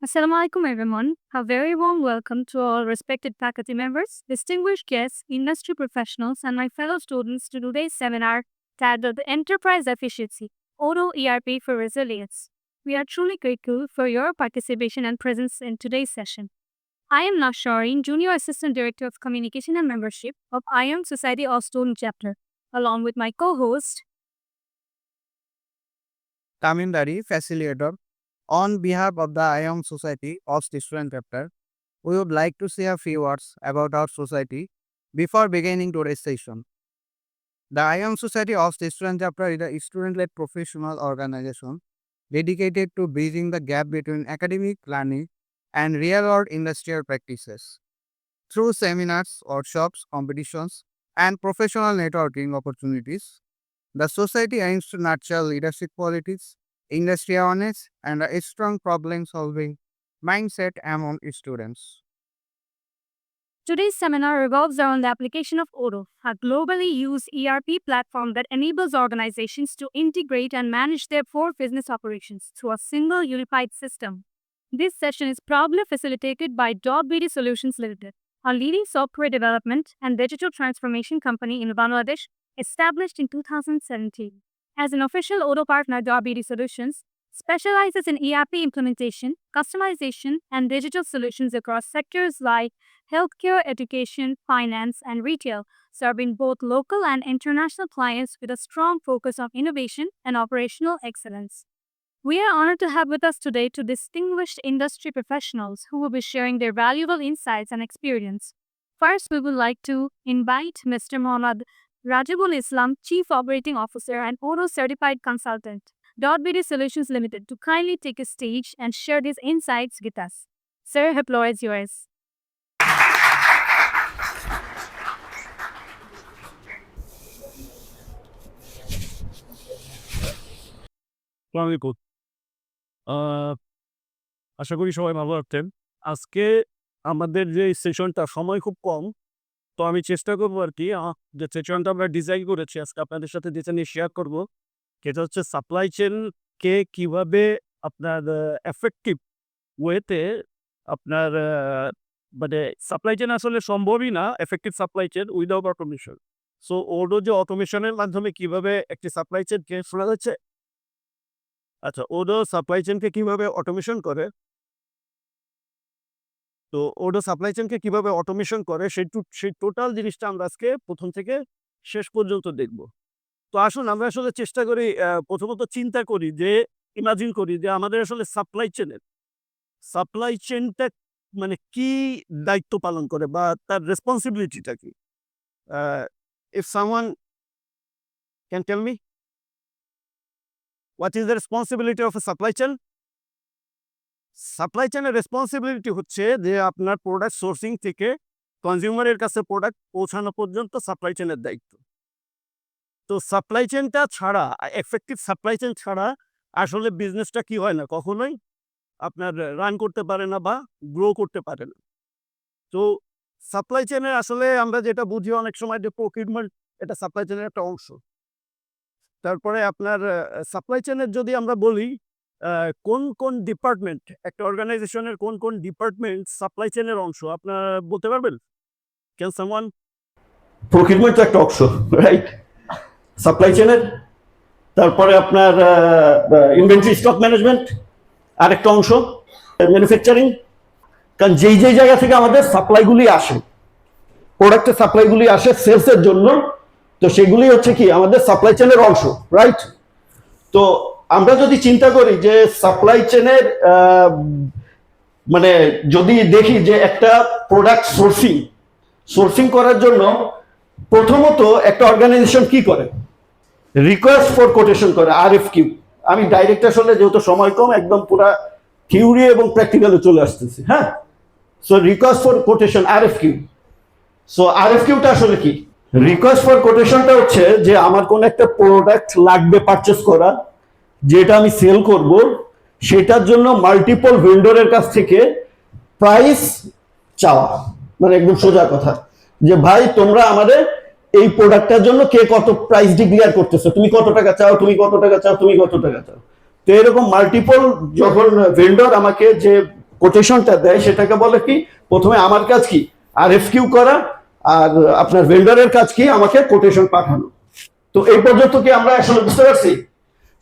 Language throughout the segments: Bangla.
Assalamu alaikum, everyone. A very warm welcome to all respected faculty members, distinguished guests, industry professionals, and my fellow students to today's seminar titled Enterprise Efficiency, Odoo ERP for Resilience. We are truly grateful for your participation and presence in today's session. I am Nasharin, Junior Assistant Director of Communication and Membership of ION Society of Student Chapter, along with my co-host, Tamindari, facilitator. On behalf of the IOM Society of Student Chapter, we would like to say a few words about our society before beginning today's session. The IOM Society of Student Chapter is a student-led professional organization dedicated to bridging the gap between academic learning and real-world industrial practices. Through seminars, workshops, competitions, and professional networking opportunities, the society aims to nurture leadership qualities, industry awareness, and a strong problem solving mindset among students. today's seminar revolves around the application of Odoo, a globally used ERP platform that enables organizations to integrate and manage their core business operations through a single unified system. This session is proudly facilitated by .BD Solutions Limited, a leading software development and digital transformation company in Bangladesh established in 2017. As an official Odoo partner, .BD Solutions specializes in ERP implementation, customization, and digital solutions across sectors like healthcare, education, finance, and retail, serving both local and international clients with a strong focus on innovation and operational excellence. We are honored to have with us today two distinguished industry professionals who will be sharing their valuable insights and experience. First, we would like to invite Mr. Mohammad Rajibul Islam, Chief Operating Officer and Odoo Certified Consultant, .BD Solutions Limited, to kindly take a stage and share these insights with us. Sir, the floor is yours. আসসালামু আলাইকুম। আশা করি সবাই ভালো আছেন। আজকে আমাদের যে সেশনটা সময় খুব কম, তো আমি চেষ্টা করবো আরকি যে সেশনটা আমরা ডিজাইন করেছি আজকে আপনাদের সাথে যেটা নিয়ে শেয়ার করব, সেটা হচ্ছে সাপ্লাই চেইনকে কিভাবে আপনার এফেক্টিভ ওয়েতে আপনার মানে সাপ্লাই চেইন আসলে সম্ভবই না effective supply chain without automation. So Odoo যে অটোমেশনের মাধ্যমে কিভাবে একটি সাপ্লাই চেইনকে শোনা যাচ্ছে? আচ্ছা, ওডো সাপ্লাই চেইনকে কিভাবে অটোমেশন করে? তো ওডো সাপ্লাই চেইনকে কিভাবে অটোমেশন করে সেই টোটাল জিনিসটা আমরা আজকে প্রথম থেকে শেষ পর্যন্ত দেখব। তো আসুন আমরা আসলে চেষ্টা করি, প্রথমত চিন্তা করি যে ইমাজিন করি যে আমাদের আসলে সাপ্লাই চেইনটা মানে কি দায়িত্ব পালন করে বা তার রেসপন্সিবিলিটিটা কি? If someone can tell me what is the responsibility of a supply chain? Supply চেইনের রেসপন্সিবিলিটি হচ্ছে যে আপনার প্রোডাক্ট সোর্সিং থেকে কনজিউমারের কাছে প্রোডাক্ট পৌঁছানো পর্যন্ত সাপ্লাই চেইনের দায়িত্ব। তো সাপ্লাই চেইনটা ছাড়া, এফেক্টিভ সাপ্লাই চেইন ছাড়া আসলে বিজনেসটা কি হয় না, কখনোই আপনার রান করতে পারে না বা গ্রো করতে পারে না। তো সাপ্লাই চেইনের আসলে আমরা যেটা বুঝি অনেক সময় যে প্রকিউরমেন্ট, এটা সাপ্লাই চেইনের একটা অংশ। তারপরে আপনার সাপ্লাই চেইনের যদি আমরা বলি কোন ডিপার্টমেন্ট, একটা অর্গানাইজেশনের কোন ডিপার্টমেন্ট সাপ্লাই চেইনের অংশ আপনারা বলতে পারবেন? Can someone? প্রকিউরমেন্ট তো একটা অংশ, রাইট, সাপ্লাই চেইনের। তারপরে আপনার ইনভেন্টরি স্টক ম্যানেজমেন্ট আরেকটা অংশ, ম্যানুফ্যাকচারিং। কারণ যেই জায়গা থেকে আমাদের সাপ্লাইগুলি আসে, প্রোডাক্টের সাপ্লাইগুলি আসে সেলসের জন্য, তো সেগুলি হচ্ছে কি আমাদের সাপ্লাই চেইনের অংশ, রাইট। তো আমরা যদি চিন্তা করি যে সাপ্লাই চেইনের মানে যদি দেখি যে একটা প্রোডাক্ট সোর্সিং করার জন্য প্রথমত একটা অর্গানাইজেশন কি করে, রিকোয়েস্ট ফর কোটেশন করে, আরএফকিউ। আমি ডাইরেক্ট আসলে যেহেতু সময় কম একদম পুরা থিওরি এবং প্র্যাকটিক্যালে চলে আসতেছি। হ্যাঁ, so request for quotation, RFQ. So আরএফকিউটা আসলে কি? রিকোয়েস্ট ফর কোটেশনটা হচ্ছে যে আমার কোন একটা প্রোডাক্ট লাগবে পারচেস করা, যেটা আমি সেল করব, সেটার জন্য মাল্টিপল ভেন্ডরের কাছ থেকে প্রাইস চাওয়া। মানে একদম সোজা কথা যে ভাই তোমরা আমাদের এই প্রোডাক্টটার জন্য কে কত প্রাইস ডিক্লেয়ার করতেছো, তুমি কত টাকা চাও, তুমি কত টাকা চাও, তুমি কত টাকা চাও। তো এরকম মাল্টিপল যখন ভেন্ডর আমাকে যে কোটেশনটা দেয় সেটাকে বলে কি, প্রথমে আমার কাজ কি RFQ করা, আর আপনার ভেন্ডারের কাজ কি আমাকে কোটেশন পাঠানো। তো এই পর্যন্ত কি আমরা আসলে বুঝতে পারছি?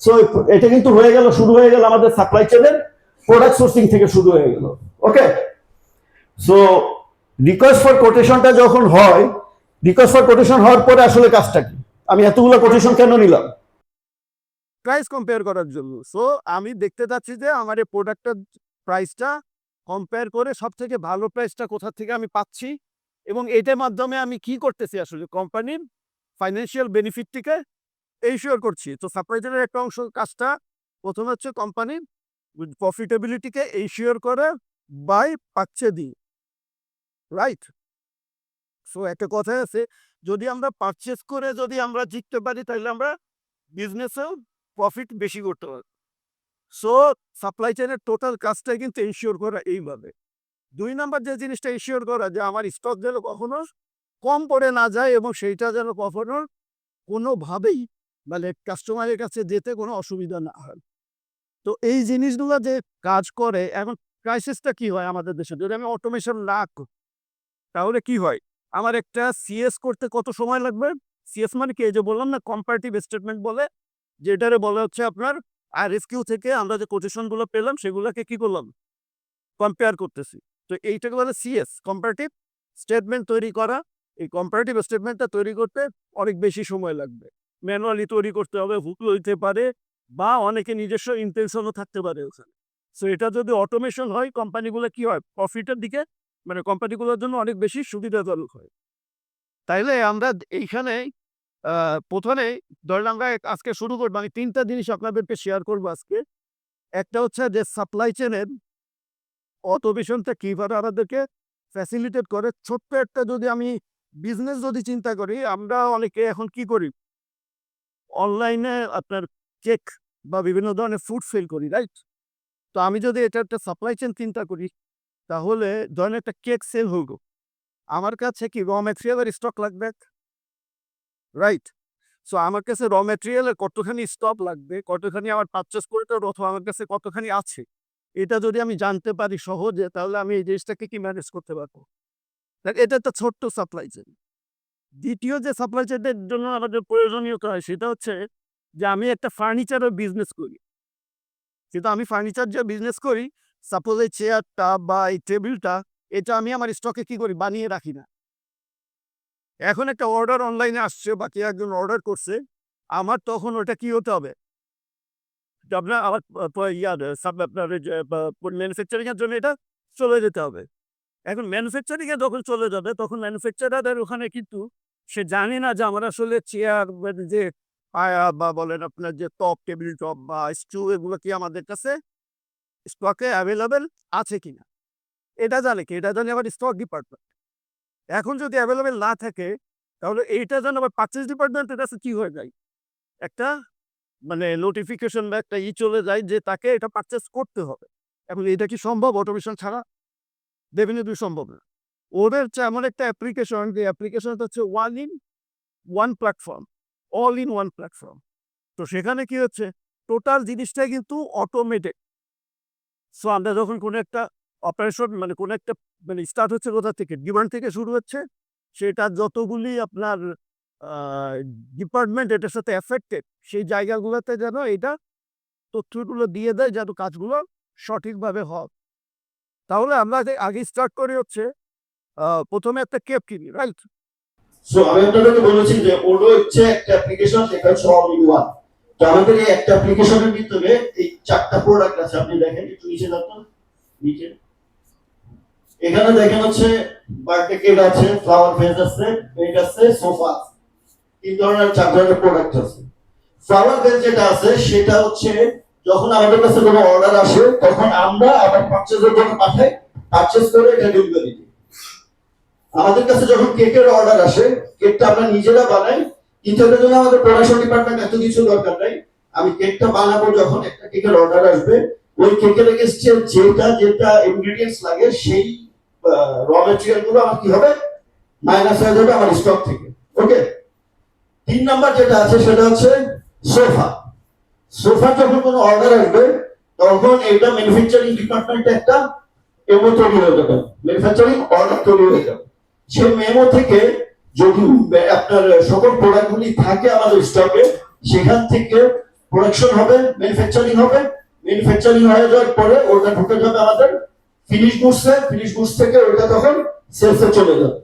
সো এটা কিন্তু হয়ে গেল, শুরু হয়ে গেল আমাদের সাপ্লাই চেনের প্রোডাক্ট সোর্সিং থেকে শুরু হয়ে গেল। ওকে, সো রিকোয়েস্ট ফর কোটেশনটা যখন হয়, রিকোয়েস্ট ফর কোটেশন হওয়ার পরে আসলে কাজটা কি, আমি এতগুলো কোটেশন কেন নিলাম? প্রাইস কম্পেয়ার করার জন্য। সো আমি দেখতে চাচ্ছি যে আমার এই প্রোডাক্টের প্রাইসটা কম্পেয়ার করে সব থেকে ভালো প্রাইসটা কোথা থেকে আমি পাচ্ছি, এবং এটার মাধ্যমে আমি কি করতেছি আসলে কোম্পানির ফাইন্যান্সিয়াল বেনিফিটটিকে এনশিওর করছি। তো সাপ্লাই চেনের একটা অংশ কাজটা প্রথমে হচ্ছে কোম্পানির প্রফিটেবিলিটিকে এনশিওর করে বাই পাচ্ছে দিই, রাইট? সো একটা কথা আছে, যদি আমরা পারচেস করে যদি আমরা জিততে পারি তাহলে আমরা বিজনেসেও প্রফিট বেশি করতে পারবো। সো সাপ্লাই চেনের টোটাল কাজটাই কিন্তু এনশিওর করা এইভাবে। 2 নাম্বার যে জিনিসটা এনশিওর করা, যে আমার স্টক যেন কখনো কম পড়ে না যায় এবং সেইটা যেন কখনো কোনোভাবেই মানে কাস্টমারের কাছে যেতে কোনো অসুবিধা না হয়। তো এই জিনিসগুলো যে কাজ করে, এখন ক্রাইসিসটা কি হয় আমাদের দেশে, যদি আমি অটোমেশন না করি তাহলে কি হয়, আমার একটা সিএস করতে কত সময় লাগবে? সিএস মানে কি, এই যে বললাম না কম্পারেটিভ স্টেটমেন্ট বলে, যেটারে বলা হচ্ছে আপনার RFQ থেকে আমরা যে কোটেশনগুলো পেলাম সেগুলোকে কি করলাম, কম্পেয়ার করতেছি। তো এইটাকে বলে সিএস, কম্পারেটিভ স্টেটমেন্ট তৈরি করা। এই কম্পারেটিভ স্টেটমেন্টটা তৈরি করতে অনেক বেশি সময় লাগবে, ম্যানুয়ালি তৈরি করতে হবে, ভুল হইতে পারে বা অনেকে নিজস্ব ইন্টেনশনও থাকতে পারে ওখানে। সো এটা যদি অটোমেশন হয়, কোম্পানিগুলো কি হয়, প্রফিটের দিকে মানে কোম্পানিগুলোর জন্য অনেক বেশি সুবিধাজনক হয়। তাইলে আমরা এইখানে প্রথমে ধরেন আমরা আজকে শুরু করবো, আমি 3টা জিনিস আপনাদেরকে শেয়ার করবো আজকে। একটা হচ্ছে যে সাপ্লাই চেনের অটোমেশনটা কিভাবে আমাদেরকে ফ্যাসিলিটেট করে। ছোট্ট একটা যদি আমি বিজনেস যদি চিন্তা করি, আমরা অনেকে এখন কি করি, অনলাইনে আপনার কেক বা বিভিন্ন ধরনের ফুড সেল করি, রাইট? তো আমি যদি এটা একটা সাপ্লাই চেন চিন্তা করি, তাহলে ধরেন একটা কেক সেল হলো, আমার কাছে কি র ম্যাটেরিয়ালের স্টক লাগবে, রাইট? সো আমার কাছে র ম্যাটেরিয়ালের কতখানি স্টক লাগবে, কতখানি আমার পারচেস করতে হবে, অথবা আমার কাছে কতখানি আছে, এটা যদি আমি জানতে পারি সহজে, তাহলে আমি এই জিনিসটাকে কি ম্যানেজ করতে পারবো। এটা একটা ছোট্ট সাপ্লাই চেন। দ্বিতীয় যে সাপ্লাই চেনের জন্য আমাদের প্রয়োজনীয়তা হয় সেটা হচ্ছে যে আমি একটা ফার্নিচারের বিজনেস করি, কিন্তু আমি ফার্নিচার যে বিজনেস করি, সাপোজ এই চেয়ারটা বা এই টেবিলটা, এটা আমি আমার স্টকে কি করি, বানিয়ে রাখি না। এখন একটা অর্ডার অনলাইনে আসছে বা কেউ একজন অর্ডার করছে, আমার তখন ওটা কি হতে হবে, আপনার আমার আপনার ম্যানুফ্যাকচারিং এর জন্য এটা চলে যেতে হবে। এখন ম্যানুফ্যাকচারিং এ যখন চলে যাবে, তখন ম্যানুফ্যাকচারারের ওখানে কিন্তু সে জানে না যে আমার আসলে চেয়ার যে পায়া বা বলেন আপনার যে টপ, টেবিল টপ বা স্টুল, এগুলো কি আমাদের কাছে স্টকে অ্যাভেলেবেল আছে কিনা, এটা জানে কি, এটা জানে আবার স্টক ডিপার্টমেন্ট। এখন যদি অ্যাভেলেবেল না থাকে, তাহলে এইটা যেন আবার পারচেজ ডিপার্টমেন্টের কাছে কি হয়ে যায়, একটা মানে নোটিফিকেশন বা একটা চলে যায় যে তাকে এটা পারচেজ করতে হবে। এখন এটা কি সম্ভব অটোমেশন ছাড়া? ডেফিনেটলি সম্ভব না। ওদের হচ্ছে এমন একটা অ্যাপ্লিকেশন, যে অ্যাপ্লিকেশনটা হচ্ছে one in one platform, all in one platform. তো সেখানে কি হচ্ছে, টোটাল জিনিসটাই কিন্তু অটোমেটেড। সো আমরা যখন কোনো একটা অপারেশন মানে কোনো একটা মানে স্টার্ট হচ্ছে কোথা থেকে, ডিমান্ড থেকে শুরু হচ্ছে, সেটা যতগুলি আপনার ডিপার্টমেন্ট এটার সাথে এফেক্টেড, সেই জায়গাগুলোতে যেন এটা তথ্যগুলো দিয়ে দেয়, যেন কাজগুলো সঠিকভাবে হয়। তাহলে আমরা আগে স্টার্ট করি হচ্ছে প্রথমে একটা কেপ কিনি, রাইট? সো আমি আপনাদেরকে বলেছি যে ওডো হচ্ছে একটা অ্যাপ্লিকেশন, এটা হচ্ছে অল ইন ওয়ান। তো আমাদের এই একটা অ্যাপ্লিকেশনের ভিতরে এই 4টা প্রোডাক্ট আছে, আপনি দেখেন একটু নিচে দেখুন, নিচে এখানে দেখেন হচ্ছে বার্থডে কেক আছে, ফ্লাওয়ার ভেজ আছে, বেড আছে, সোফা আছে। 3 ধরনের 4 ধরনের প্রোডাক্ট আছে। ফ্লাওয়ার ভেজ যেটা আছে সেটা হচ্ছে যখন আমাদের কাছে কোনো অর্ডার আসে, তখন আমরা আবার পারচেজের জন্য পাঠাই, পারচেজ করে এটা ডেলিভারি দিই। আমাদের কাছে যখন কেকের অর্ডার আসে, কেকটা আমরা নিজেরা বানাই, কিন্তু এটার জন্য আমাদের প্রোডাকশন ডিপার্টমেন্ট এত কিছু দরকার নাই। আমি কেকটা বানাবো, যখন একটা কেকের অর্ডার আসবে, ওই কেকের এগেইনস্টে যেটা যেটা ইনগ্রেডিয়েন্টস লাগে, সেই র ম্যাটেরিয়াল গুলো আমার কি হবে, মাইনাস হয়ে যাবে আমার স্টক থেকে। ওকে, 3 নাম্বার যেটা আছে সেটা হচ্ছে সোফা। সোফা যখন কোনো অর্ডার আসবে, তখন এটা ম্যানুফ্যাকচারিং ডিপার্টমেন্টে একটা মেমো তৈরি হয়ে যাবে, ম্যানুফ্যাকচারিং অর্ডার তৈরি হয়ে যাবে। সেই মেমো থেকে যদি আপনার সকল প্রোডাক্টগুলি থাকে আমাদের স্টকে, সেখান থেকে প্রোডাকশন হবে, ম্যানুফ্যাকচারিং হবে, ম্যানুফ্যাকচারিং হয়ে যাওয়ার পরে ওটা ঢুকে যাবে আমাদের ফিনিশ গুডসে, ফিনিশ গুডস থেকে ওটা তখন সেলসে চলে যাবে।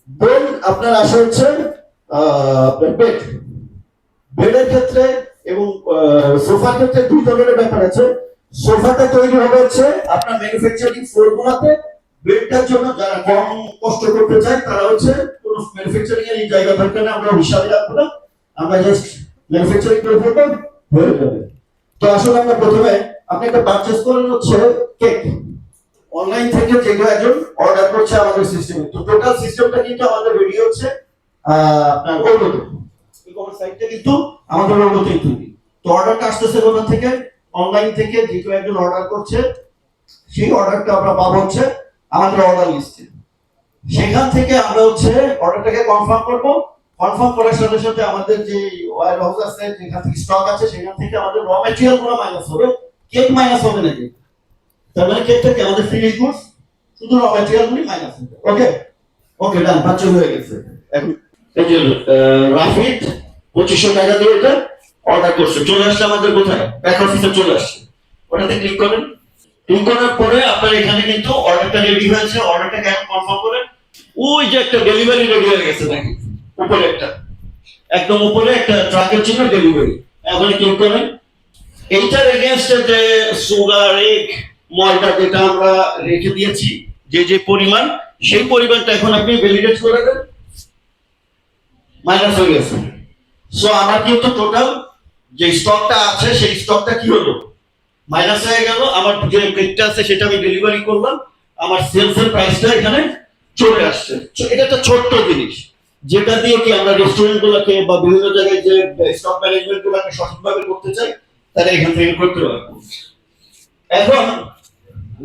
দেন আপনার আসা হচ্ছে আপনার বেড, বেডের ক্ষেত্রে এবং সোফার ক্ষেত্রে দুই ধরনের ব্যাপার আছে। সোফাটা তৈরি হবে হচ্ছে আপনার ম্যানুফ্যাকচারিং ফ্লোরগুলোতে, বেডটার জন্য যারা কম কষ্ট করতে চায় তারা হচ্ছে কোনো ম্যানুফ্যাকচারিং এর এই জায়গা দরকার না, আমরা হিসাবে রাখবো না, আমরা জাস্ট ম্যানুফ্যাকচারিং করে ফেলবো, হয়ে যাবে। তো আসলে আমরা প্রথমে আপনি একটা পারচেজ করেন হচ্ছে কেক, অনলাইন থেকে যে কেউ একজন অর্ডার করছে আমাদের সিস্টেমে। তো টোটাল সিস্টেমটা কিন্তু আমাদের রেডি হচ্ছে আপনার ওগুলোতে, ই-কমার্স সাইটটা কিন্তু আমাদের ওগুলোতেই তৈরি। তো অর্ডারটা আসতেছে কোথা থেকে? অনলাইন থেকে যে কেউ একজন অর্ডার করছে, সেই অর্ডারটা আমরা পাবো হচ্ছে আমাদের অর্ডার লিস্টে। সেখান থেকে আমরা হচ্ছে অর্ডারটাকে কনফার্ম করব, কনফার্ম করার সাথে সাথে আমাদের যে ওয়্যার হাউস আছে, যেখান থেকে স্টক আছে, সেখান থেকে আমাদের র ম্যাটেরিয়াল গুলো মাইনাস হবে, কেক মাইনাস হবে নাকি? তার মানে কেক থেকে আমাদের ফিনিশ গুডস, শুধু র ম্যাটেরিয়াল গুলি মাইনাস হবে। ওকে ওকে ডান, বাচ্চা হয়ে গেছে। এখন এই যে রাফিদ 2500 টাকা দিয়ে এটা অর্ডার করছে, চলে আসছে আমাদের কোথায়? ব্যাক অফিসে চলে আসছে। ওটাতে ক্লিক করেন, ক্লিক করার পরে আপনার এখানে কিন্তু অর্ডারটা রেডি হয়েছে। অর্ডারটা কেন কনফার্ম করেন? ওই যে একটা ডেলিভারি রেডি হয়ে গেছে দেখেন, উপরে একটা, একদম উপরে একটা ট্রাকের চিহ্ন, ডেলিভারি। এখন ক্লিক করেন। এইটার এগেইনস্টে যে সুগার, এগ, ময়দা যেটা আমরা রেখে দিয়েছি, যে যে পরিমাণ, সেই পরিমাণটা এখন আপনি ভ্যালিডেট করে দেন, মাইনাস হয়ে গেছে। সো আমার কিন্তু টোটাল যে স্টকটা আছে সেই স্টকটা কি হলো? মাইনাস হয়ে গেল। আমার যে কেকটা আছে সেটা আমি ডেলিভারি করলাম, আমার সেলসের প্রাইসটা এখানে চলে আসছে। এটা একটা ছোট্ট জিনিস, যেটা দিয়ে কি আমরা রেস্টুরেন্ট গুলোকে বা বিভিন্ন জায়গায় যে স্টক ম্যানেজমেন্ট গুলোকে সঠিকভাবে করতে চাই, তারা এখান থেকে করতে পারবে। এখন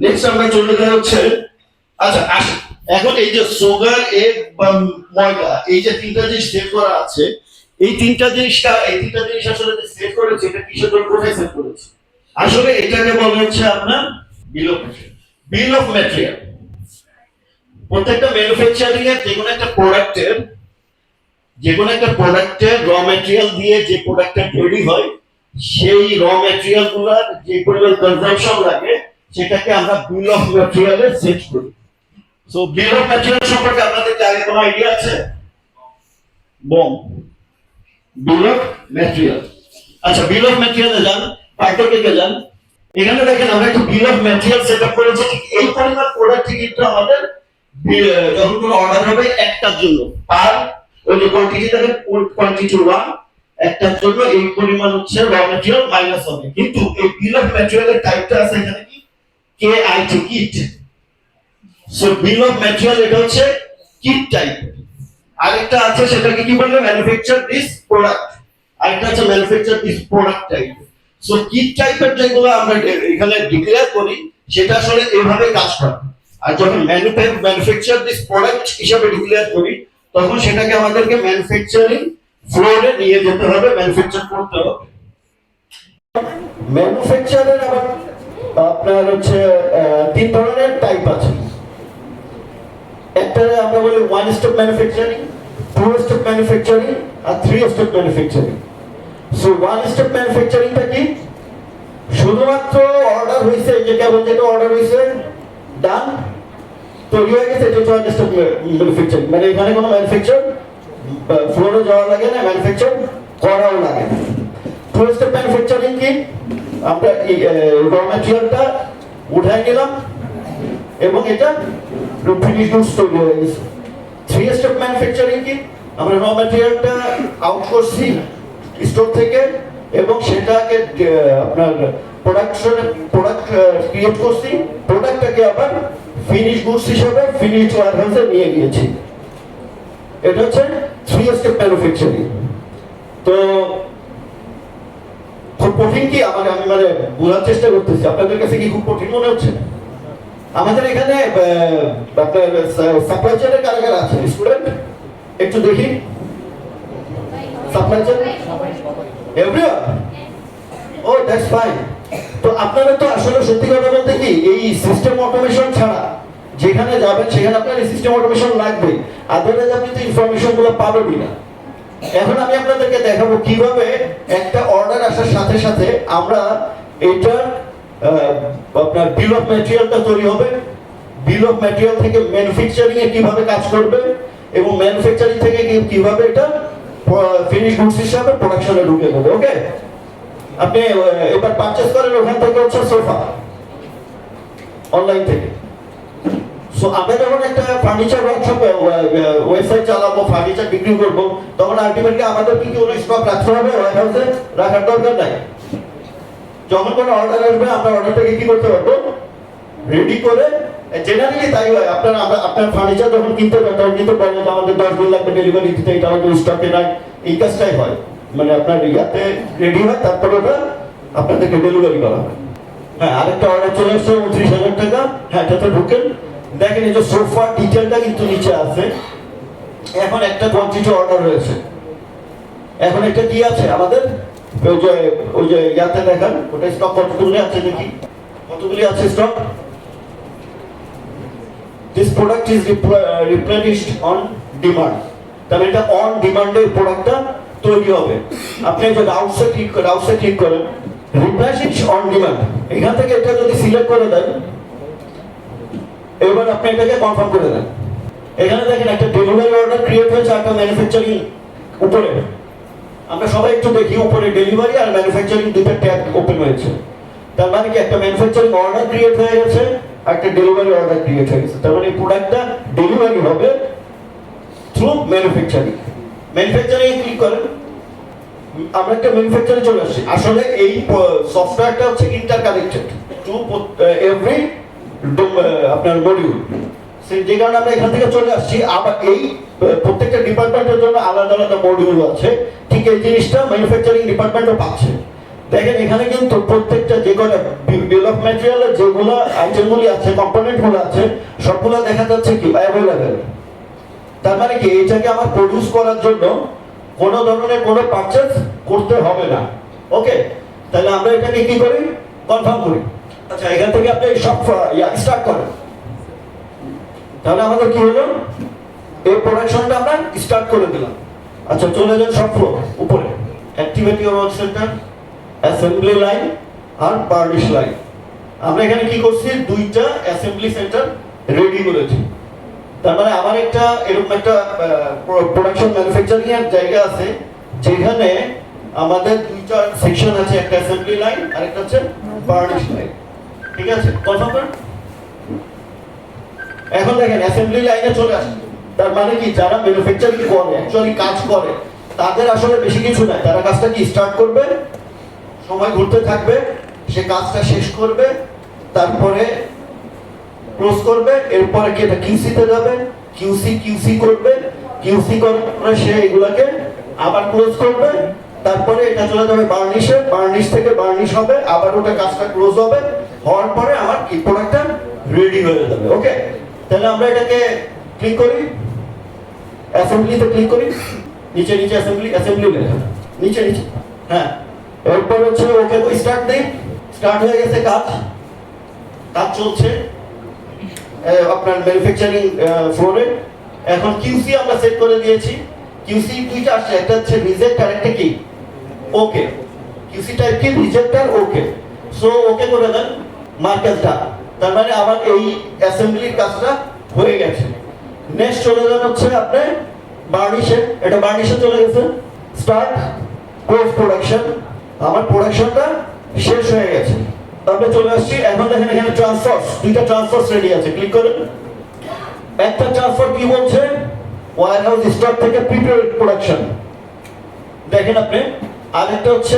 নেক্সট আমরা চলে যাই হচ্ছে, আচ্ছা আসুন, এখন এই যে সুগার, এগ বা ময়দা, এই যে তিনটা জিনিস সেট করা আছে, এই তিনটা জিনিস আসলে সেট করেছে, এটা কিসের জন্য, কোথায় সেট করেছে? আসলে এটাকে বলা হচ্ছে আপনার বিল of material. Bill of material প্রত্যেকটা ম্যানুফ্যাকচারিং এর যে কোনো একটা প্রোডাক্টের র ম্যাটেরিয়াল দিয়ে যে প্রোডাক্টটা তৈরি হয়, সেই র ম্যাটেরিয়াল গুলার যে পরিমাণ কনজাম্পশন লাগে, সেটাকে আমরা বিল অফ ম্যাটেরিয়ালে সেট করি। সো বিল অফ ম্যাটেরিয়াল সম্পর্কে আপনাদের কি আগে কোনো আইডিয়া আছে? BOM bill of material. আচ্ছা, বিল অফ ম্যাটেরিয়ালে যান, পার্টকে যান। এখানে দেখেন আমরা একটু বিল অফ ম্যাটেরিয়াল সেটআপ করেছি। এই পরিমাণ প্রোডাক্ট কিন্তু আমাদের যখন কোনো অর্ডার হবে একটার জন্য, আর ওই যে কোয়ান্টিটি থাকে, কোয়ান্টিটি 1, একটার জন্য এই পরিমাণ হচ্ছে র ম্যাটেরিয়াল মাইনাস হবে। কিন্তু এই বিল অফ ম্যাটেরিয়ালের টাইপটা আছে এখানে কি? KIT, kit. So bill of material এটা হচ্ছে কিট টাইপ। আরেকটা আছে সেটাকে কি বলে? Manufacture this product. আরেকটা আছে manufacture this product type. So kit টাইপের যেগুলো আমরা এখানে ডিক্লেয়ার করি, সেটা আসলে এইভাবে কাজ করে। আর যখন ম্যানুফ্যাকচার দিস প্রোডাক্ট হিসাবে ডিক্লেয়ার করি, তখন সেটাকে আমাদেরকে ম্যানুফ্যাকচারিং ফ্লোরে নিয়ে যেতে হবে, ম্যানুফ্যাকচার করতে হবে। ম্যানুফ্যাকচারের আবার আপনার হচ্ছে তিন ধরনের টাইপ আছে। একটা আমরা বলি 1 স্টেপ ম্যানুফ্যাকচারিং, 2 স্টেপ ম্যানুফ্যাকচারিং আর 3 স্টেপ ম্যানুফ্যাকচারিং। সো 1 স্টেপ ম্যানুফ্যাকচারিংটা কি? শুধুমাত্র অর্ডার হইছে, যে কেবল যেটা অর্ডার হইছে, ডান, তৈরি হয়ে গেছে, এটা 1 স্টেপ ম্যানুফ্যাকচারিং। মানে এখানে কোনো ম্যানুফ্যাকচার ফ্লোরে যাওয়া লাগে না, ম্যানুফ্যাকচার করাও লাগে না। 2 স্টেপ ম্যানুফ্যাকচারিং কি? আমরা র ম্যাটেরিয়ালটা উঠাই নিলাম এবং এটা ফিনিশ গুডস তৈরি হয়ে গেছে। 3 স্টেপ ম্যানুফ্যাকচারিং কি? আমরা র ম্যাটেরিয়ালটা আউট করছি স্টোর থেকে এবং সেটাকে আপনার প্রোডাক্ট ক্রিয়েট করছি, প্রোডাক্টটাকে আবার ফিনিশ গুডস হিসেবে ফিনিশ ওয়্যারহাউসে নিয়ে গিয়েছি। এটা হচ্ছে 3 স্টেপ ম্যানুফ্যাকচারিং। তো খুব কঠিন কি? আমি মানে বোঝার চেষ্টা করতেছি, আপনাদের কাছে কি খুব কঠিন মনে হচ্ছে? আমাদের এখানে আপনার সাপ্লাই চেইনের কারা কারা আছে স্টুডেন্ট? একটু দেখি supply chain. Everyone? Oh that's fine. তো আপনারা তো আসলে সত্যি কথা বলতে কি কি এই সিস্টেম অটোমেশন ছাড়া যেখানে যাবেন সেখানে আপনার এই সিস্টেম অটোমেশন লাগবে, আদারওয়াইজ আপনি তো ইনফরমেশন গুলো পাবেনই না। এখন আমি আপনাদেরকে দেখাবো কিভাবে একটা অর্ডার আসার সাথে সাথে আমরা এটার আপনার বিল অফ ম্যাটেরিয়ালটা তৈরি হবে, বিল অফ ম্যাটেরিয়াল থেকে ম্যানুফ্যাকচারিং এ কিভাবে কাজ করবে এবং ম্যানুফ্যাকচারিং থেকে কিভাবে এটা ফিনিশ গুডস হিসাবে প্রোডাকশনে ঢুকে দেবে। ওকে, আপনি এবার পারচেজ করেন ওখান থেকে হচ্ছে সোফা অনলাইন থেকে। সো আমরা যখন একটা ফার্নিচার ওয়ার্কশপ ওয়েবসাইট চালাবো, ফার্নিচার বিক্রি করবো, তখন আলটিমেটলি আমাদের কি কোনো স্টক রাখতে হবে ওয়্যারহাউসে? রাখার দরকার নাই। যখন কোনো অর্ডার আসবে আমরা অর্ডারটাকে কি করতে পারবো? রেডি করে, জেনারেলি তাই হয়। আপনার ফার্নিচার যখন কিনতে যান তখন কিন্তু বলেন আমাদের 10 দিন লাগবে ডেলিভারি দিতে, এটা আমাদের স্টকে নাই, এই কাজটাই হয়। মানে আপনার ইয়াতে রেডি হয়, তারপরে ওটা আপনাদেরকে ডেলিভারি করা হয়। হ্যাঁ, আরেকটা অর্ডার চলে আসছে 29,000 টাকা। হ্যাঁ, এটাতে ঢুকেন, দেখেন এই যে সোফার ডিটেলটা কিন্তু নিচে আছে। এখন একটা কোয়ান্টিটি অর্ডার হয়েছে, এখন এটা কি আছে আমাদের ওই যে ইয়াতে দেখান ওটা স্টক কতগুলি আছে, দেখি কতগুলি আছে stock. This product is replenished on demand, তাহলে এটা অন ডিমান্ডে প্রোডাক্টটা তৈরি হবে। আপনি যদি আউটসে ক্লিক করেন রিপ্লেনিশ অন ডিমান্ড, এখান থেকে এটা যদি সিলেক্ট করে দেন, এবার আপনি এটাকে কনফার্ম করে দেন। এখানে দেখেন একটা ডেলিভারি অর্ডার ক্রিয়েট হয়েছে, একটা ম্যানুফ্যাকচারিং উপরে। আমরা সবাই একটু দেখি উপরে ডেলিভারি আর ম্যানুফ্যাকচারিং দুটো ট্যাব ওপেন হয়েছে। তার মানে কি একটা ম্যানুফ্যাকচারিং অর্ডার ক্রিয়েট হয়ে গেছে, একটা ডেলিভারি অর্ডার ক্রিয়েট হয়ে গেছে। তার মানে এই প্রোডাক্টটা ডেলিভারি হবে থ্রু ম্যানুফ্যাকচারিং। ম্যানুফ্যাকচারিং ক্লিক করেন, আমরা একটা ম্যানুফ্যাকচারিং চলে আসছি। আসলে এই সফটওয়্যারটা হচ্ছে ইন্টারকানেক্টেড টু এভরি আপনার মডিউল, যে কারণে আমরা এখান থেকে চলে আসছি। আবার এই প্রত্যেকটা ডিপার্টমেন্টের জন্য আলাদা আলাদা মডিউল আছে, ঠিক এই জিনিসটা ম্যানুফ্যাকচারিং ডিপার্টমেন্টও পাচ্ছে। দেখেন এখানে কিন্তু প্রত্যেকটা যে কটা বিল অফ ম্যাটেরিয়ালের যেগুলো আইটেমগুলি আছে, কম্পোনেন্টগুলো আছে, সবগুলো দেখা যাচ্ছে কি অ্যাভেলেবেল। তার মানে কি এটাকে আমার প্রডিউস করার জন্য কোনো ধরনের কোনো পারচেজ করতে হবে না। ওকে, তাহলে আমরা এটাকে কি করি? কনফার্ম করি। আচ্ছা, এখান থেকে আপনি সব স্টার্ট করেন। তাহলে আমাদের কি হলো? এই প্রোডাকশনটা আমরা স্টার্ট করে দিলাম। আচ্ছা, চলে যান সব ফ্লোর উপরে, activate your work center, assembly line আর বার্নিশ লাইন। আমরা এখানে কি করছি? দুইটা অ্যাসেম্বলি সেন্টার রেডি করেছি। তার মানে আমার একটা এরকম একটা প্রোডাকশন ম্যানুফ্যাকচারিং এর জায়গা আছে যেখানে আমাদের দুইটা সেকশন আছে, একটা অ্যাসেম্বলি লাইন আর একটা হচ্ছে বার্নিশ লাইন। ঠিক আছে, কনফার্ম করেন। এখন দেখেন অ্যাসেম্বলি লাইনে চলে আসছে। তার মানে কি যারা ম্যানুফ্যাকচারিং করে, অ্যাকচুয়ালি কাজ করে, তাদের আসলে বেশি কিছু নাই। তারা কাজটা কি স্টার্ট করবে, সময় ঘুরতে থাকবে, সে কাজটা শেষ করবে, তারপরে ক্লোজ করবে, এরপরে কি এটা কিউসিতে যাবে, কিউসি করবে, কিউসি করার পরে সে এগুলাকে আবার ক্লোজ করবে, তারপরে এটা চলে যাবে বার্নিশে, বার্নিশ থেকে বার্নিশ হবে, আবার ওটা কাজটা ক্লোজ হবে, হওয়ার পরে আমার কি প্রোডাক্টটা রেডি হয়ে যাবে। ওকে, তাহলে আমরা এটাকে ক্লিক করি, অ্যাসেম্বলিতে ক্লিক করি, নিচে নিচে অ্যাসেম্বলি লেখা নিচে নিচে। হ্যাঁ, এরপর হচ্ছে ওকে স্টার্ট দেই। স্টার্ট হয়ে গেছে কাজ চলছে আপনার ম্যানুফ্যাকচারিং ফ্লোরে। এখন কিউসি আমরা সেট করে দিয়েছি। কিউসি দুইটা আসছে, একটা হচ্ছে রিজেক্ট আর একটা কি ওকে। কিউসি টাইপ কি রিজেক্ট আর ওকে। সো ওকে করে দেন, মার্কেটটা। তার মানে আমার এই অ্যাসেম্বলির কাজটা হয়ে গেছে। নেক্সট চলে যান হচ্ছে আপনি বার্নিশে। এটা বার্নিশে চলে গেছে। Start close production. আমার প্রোডাকশনটা শেষ হয়ে গেছে। তারপরে চলে আসছি, এখন দেখেন এখানে ট্রান্সফার, দুইটা ট্রান্সফার রেডি আছে। ক্লিক করেন। একটা ট্রান্সফার কি বলছে? ওয়্যারহাউস স্টক থেকে প্রিপেয়ার্ড প্রোডাকশন। দেখেন আপনি, আরেকটা হচ্ছে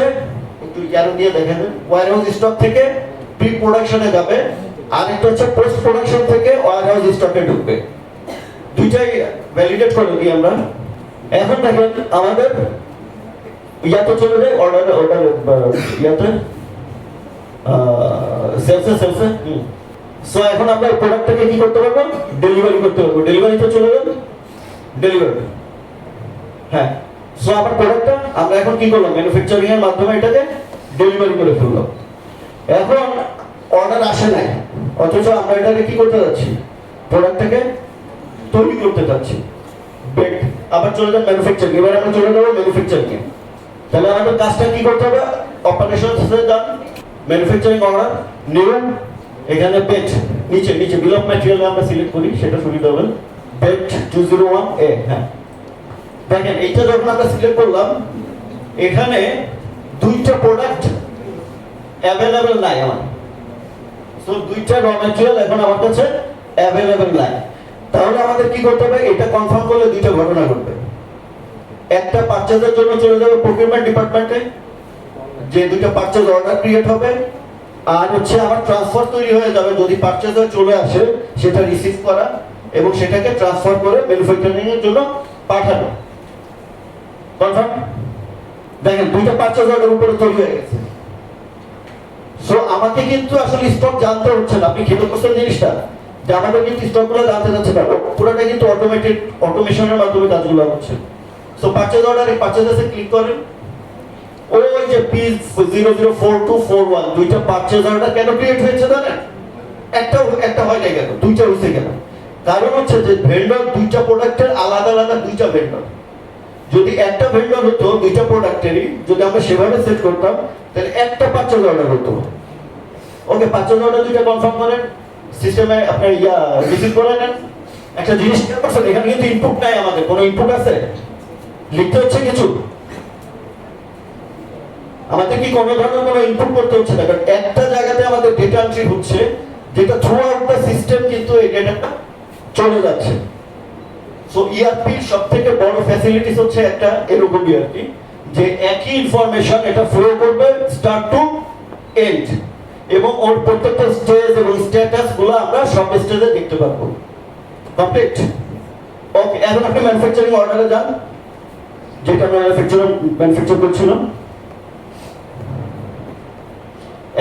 একটু ইয়ারো দিয়ে দেখেন, ওয়্যারহাউস স্টক থেকে প্রি প্রোডাকশনে যাবে, আরেকটা হচ্ছে পোস্ট প্রোডাকশন থেকে ওয়্যারহাউস স্টকে ঢুকবে। দুইটাই ভ্যালিডেট করে দিই আমরা। এখন দেখেন আমাদের ইয়াতে চলে যায় অর্ডার ইয়াতে সেলসে। সো এখন আমরা এই প্রোডাক্টটাকে কি করতে পারবো? ডেলিভারি করতে পারবো। ডেলিভারিতে চলে গেল, ডেলিভারি। হ্যাঁ, সো আমার প্রোডাক্টটা আমরা এখন কি করলাম? ম্যানুফ্যাকচারিং এর মাধ্যমে এটাকে ডেলিভারি করে ফেললাম। এখন অর্ডার আসে নাই, অথচ আমরা এটাকে কি করতে যাচ্ছি, প্রোডাক্টটাকে তৈরি করতে যাচ্ছি। বেড আবার চলে যাবে ম্যানুফ্যাকচারিং, এবার আমরা চলে যাবো ম্যানুফ্যাকচারিং এ। তাহলে আমাদের কাজটা কি করতে হবে, অপারেশনস এ যান, ম্যানুফ্যাকচারিং অর্ডার নিউ, এখানে বেড নিচে নিচে বিল অফ ম্যাটেরিয়াল আমরা সিলেক্ট করি, সেটা সুবিধা হবে বেড 201 এ। হ্যাঁ দেখেন এইটা যখন আমরা সিলেক্ট করলাম, এখানে দুইটা প্রোডাক্ট অ্যাভেলেবেল নাই আমার, তো দুইটা র ম্যাটেরিয়াল এখন আমার কাছে অ্যাভেলেবেল নাই। তাহলে আমাদের কি করতে হবে, এটা কনফার্ম করলে দুইটা ঘটনা ঘটবে। একটা পারচেজের জন্য চলে যাবে প্রকিউরমেন্ট ডিপার্টমেন্টে, যে দুইটা পারচেজ অর্ডার ক্রিয়েট হবে, আর হচ্ছে আমার ট্রান্সফার তৈরি হয়ে যাবে যদি পারচেজার চলে আসে সেটা রিসিভ করা এবং সেটাকে ট্রান্সফার করে ম্যানুফ্যাকচারিং এর জন্য পাঠানো। কনফার্ম? দেখেন দুইটা পারচেজ অর্ডার উপরে তৈরি হয়ে গেছে। সো আমাকে কিন্তু আসলে স্টক জানতে হচ্ছে না, আপনি খেতে করছেন জিনিসটা, যে আমাদের কিন্তু স্টকগুলো জানতে যাচ্ছে না, পুরোটা কিন্তু অটোমেশনের মাধ্যমে কাজগুলো হচ্ছে। সো পারচেজ অর্ডারে পারচেজে ক্লিক করেন, ওই যে P004241 দুইটা পারচেজ অর্ডার কেন ক্রিয়েট হয়েছে জানেন? একটা হয় না কেন, দুইটা হইছে কেন? কারণ হচ্ছে যে ভেন্ডর দুইটা প্রোডাক্টের আলাদা আলাদা দুইটা ভেন্ডর। যদি একটা ভেন্ডর হতো দুইটা প্রোডাক্টেরই, যদি আমরা সেভাবে সেট করতাম, তাহলে একটা পারচেজ অর্ডার হতো। ওকে, পারচেজ অর্ডার দুইটা কনফার্ম করেন, সিস্টেমে আপনি রিসিভ করে নেন। একটা জিনিস খেয়াল করছেন, এখানে কিন্তু ইনপুট নাই, আমাদের কোনো ইনপুট আছে, লিখতে হচ্ছে কিছু, আমাদের কি কোনো ধরনের কোনো ইনপুট করতে হচ্ছে না, কারণ একটা জায়গাতে আমাদের ডেটা এন্ট্রি হচ্ছে, যেটা থ্রু আউট দ্য সিস্টেম কিন্তু এই ডেটাটা চলে যাচ্ছে। সো ইআরপি সবথেকে বড় ফ্যাসিলিটিস হচ্ছে একটা এরকম ইআরপি, যে একই ইনফরমেশন এটা ফ্লো করবে স্টার্ট টু এন্ড, এবং ওর প্রত্যেকটা স্টেজ এবং স্ট্যাটাস গুলো আমরা সব স্টেজে দেখতে পারবো। কমপ্লিট? ওকে, এখন আপনি ম্যানুফ্যাকচারিং অর্ডারে যান, যেটা আমরা ম্যানুফ্যাকচার করছিলাম।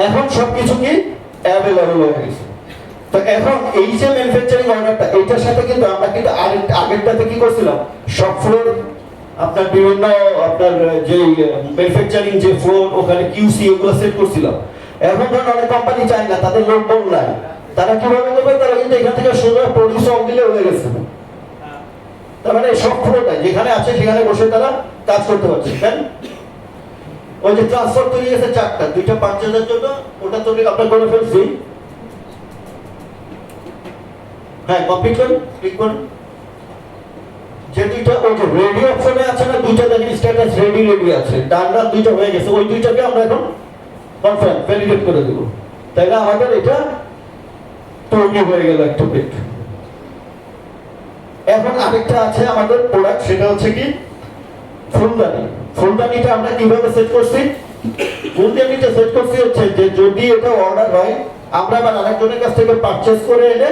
এখন সবকিছু কি অ্যাভেলেবল হয়ে গেছে। তো এখন এই যে ম্যানুফ্যাকচারিং অর্ডারটা, এইটার সাথে কিন্তু আমরা কিন্তু আগেরটাতে কি করছিলাম, সব ফ্লোর আপনার বিভিন্ন আপনার যে ম্যানুফ্যাকচারিং যে ফ্লোর ওখানে কিউসি এগুলো সেট করছিলাম। এখন ধরুন অনেক কোম্পানি চায় না, তাদের লোক বল নাই, তারা কিভাবে করবে, তারা কিন্তু এখান থেকে সোজা প্রডিউস অফ দিলে হয়ে গেছে। তার মানে সব ফ্লোরটা যেখানে আছে সেখানে বসে তারা কাজ করতে পারছে। তাই ওই যে ট্রান্সফার তৈরি গেছে চারটা, দুইটা পারচেজের জন্য, ওটা তৈরি আমরা করে ফেলছি। হ্যাঁ কমপ্লিট করুন, ক্লিক করুন। যে দুইটা ওই যে রেডি অপশনে আছে না, দুইটা দেখেন স্ট্যাটাস রেডি আছে, ডান ডান দুইটা হয়ে গেছে, ওই দুইটাকে আমরা এখন কনফার্ম ভ্যালিডেট করে দেব। তাইলে আমাদের এটা তৈরি হয়ে গেল একটা পেট। এখন আরেকটা আছে আমাদের প্রোডাক্ট, সেটা হচ্ছে কি ফুলদানি। ফুলদানিটা আমরা কিভাবে সেট করছি, ফুলদানিটা সেট করছি হচ্ছে যে যদি এটা অর্ডার হয়, আমরা আবার আরেকজনের কাছ থেকে পারচেজ করে এনে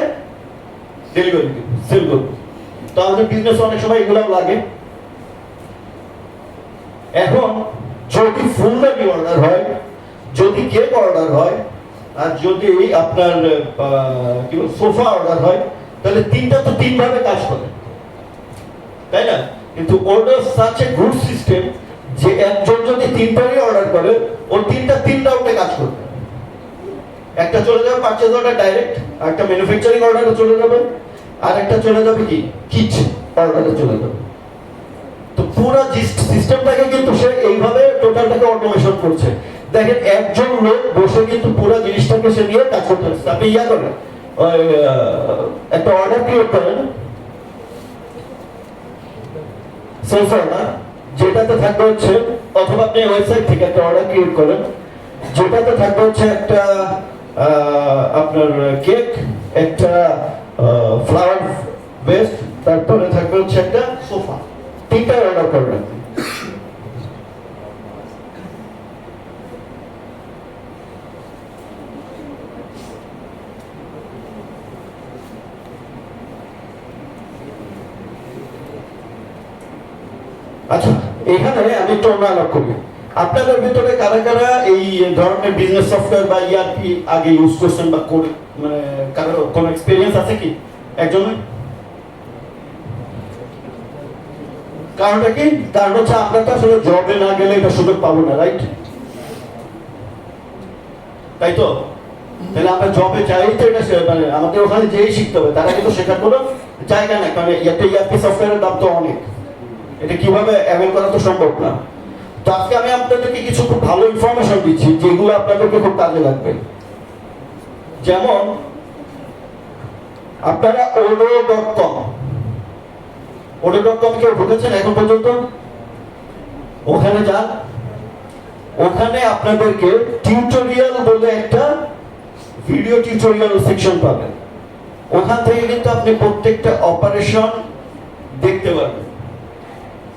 ডেলিভারি দিব, সেল করব। তো আমাদের বিজনেস অনেক সময় এগুলো লাগে। এখন যদি ফুলদানি অর্ডার হয়, যদি কেক অর্ডার হয়, আর যদি আপনার কি বল সোফা অর্ডার হয়, তাহলে তিনটা তো তিন ভাবে কাজ করে, তাই না? কিন্তু order such a good system যে একজন যদি তিনটারই অর্ডার করে, ওর তিন রাউন্ডে কাজ করবে। একটা চলে যাবে পারচেজ অর্ডার ডাইরেক্ট, আর একটা ম্যানুফ্যাকচারিং অর্ডারে চলে যাবে, আর একটা চলে যাবে কি কিট অর্ডারে চলে যাবে। তো পুরো সিস্টেমটাকে কিন্তু সে এইভাবে টোটালটাকে অটোমেশন করছে। দেখেন একজন লোক বসে কিন্তু পুরো জিনিসটাকে সে নিয়ে কাজ করতে পারছে। আপনি করেন একটা অর্ডার ক্রিয়েট করেন, সেলস অর্ডার, যেটাতে থাকবে হচ্ছে, অথবা আপনি ওয়েবসাইট থেকে একটা অর্ডার ক্রিয়েট করেন, যেটাতে থাকবে হচ্ছে একটা আপনার কেক, একটা ফ্লাওয়ার বেস, তারপরে থাকবে হচ্ছে একটা সোফা, তিনটা অর্ডার করবেন। আচ্ছা, এখানে আমি একটু অন্য আলাপ করি। আপনাদের ভিতরে কারা কারা এই ধরনের বিজনেস সফটওয়্যার বা ইআরপি আগে ইউজ করছেন বা মানে কারো কোনো এক্সপেরিয়েন্স আছে কি? একজন? কারণটা কি? কারণ হচ্ছে আমরা তো আসলে জবে না গেলে এটা সুযোগ পাবো না, রাইট? তাই তো তাহলে আমরা জবে যাই তো এটা মানে আমাদের ওখানে যেই শিখতে হবে, তারা কিন্তু শেখার কোনো জায়গা নাই, কারণ একটা ইআরপি সফটওয়্যারের দাম তো অনেক, এটা কিভাবে অ্যাভেল করা তো সম্ভব না। তো আজকে আমি আপনাদেরকে কিছু খুব ভালো ইনফরমেশন দিচ্ছি যেগুলো আপনাদেরকে খুব কাজে লাগবে। যেমন আপনারা odo.com কেউ ঢুকেছেন এখন পর্যন্ত? ওখানে যান, ওখানে আপনাদেরকে টিউটোরিয়াল বলে একটা ভিডিও টিউটোরিয়াল সেকশন পাবেন। ওখান থেকে কিন্তু আপনি প্রত্যেকটা অপারেশন দেখতে পারবেন।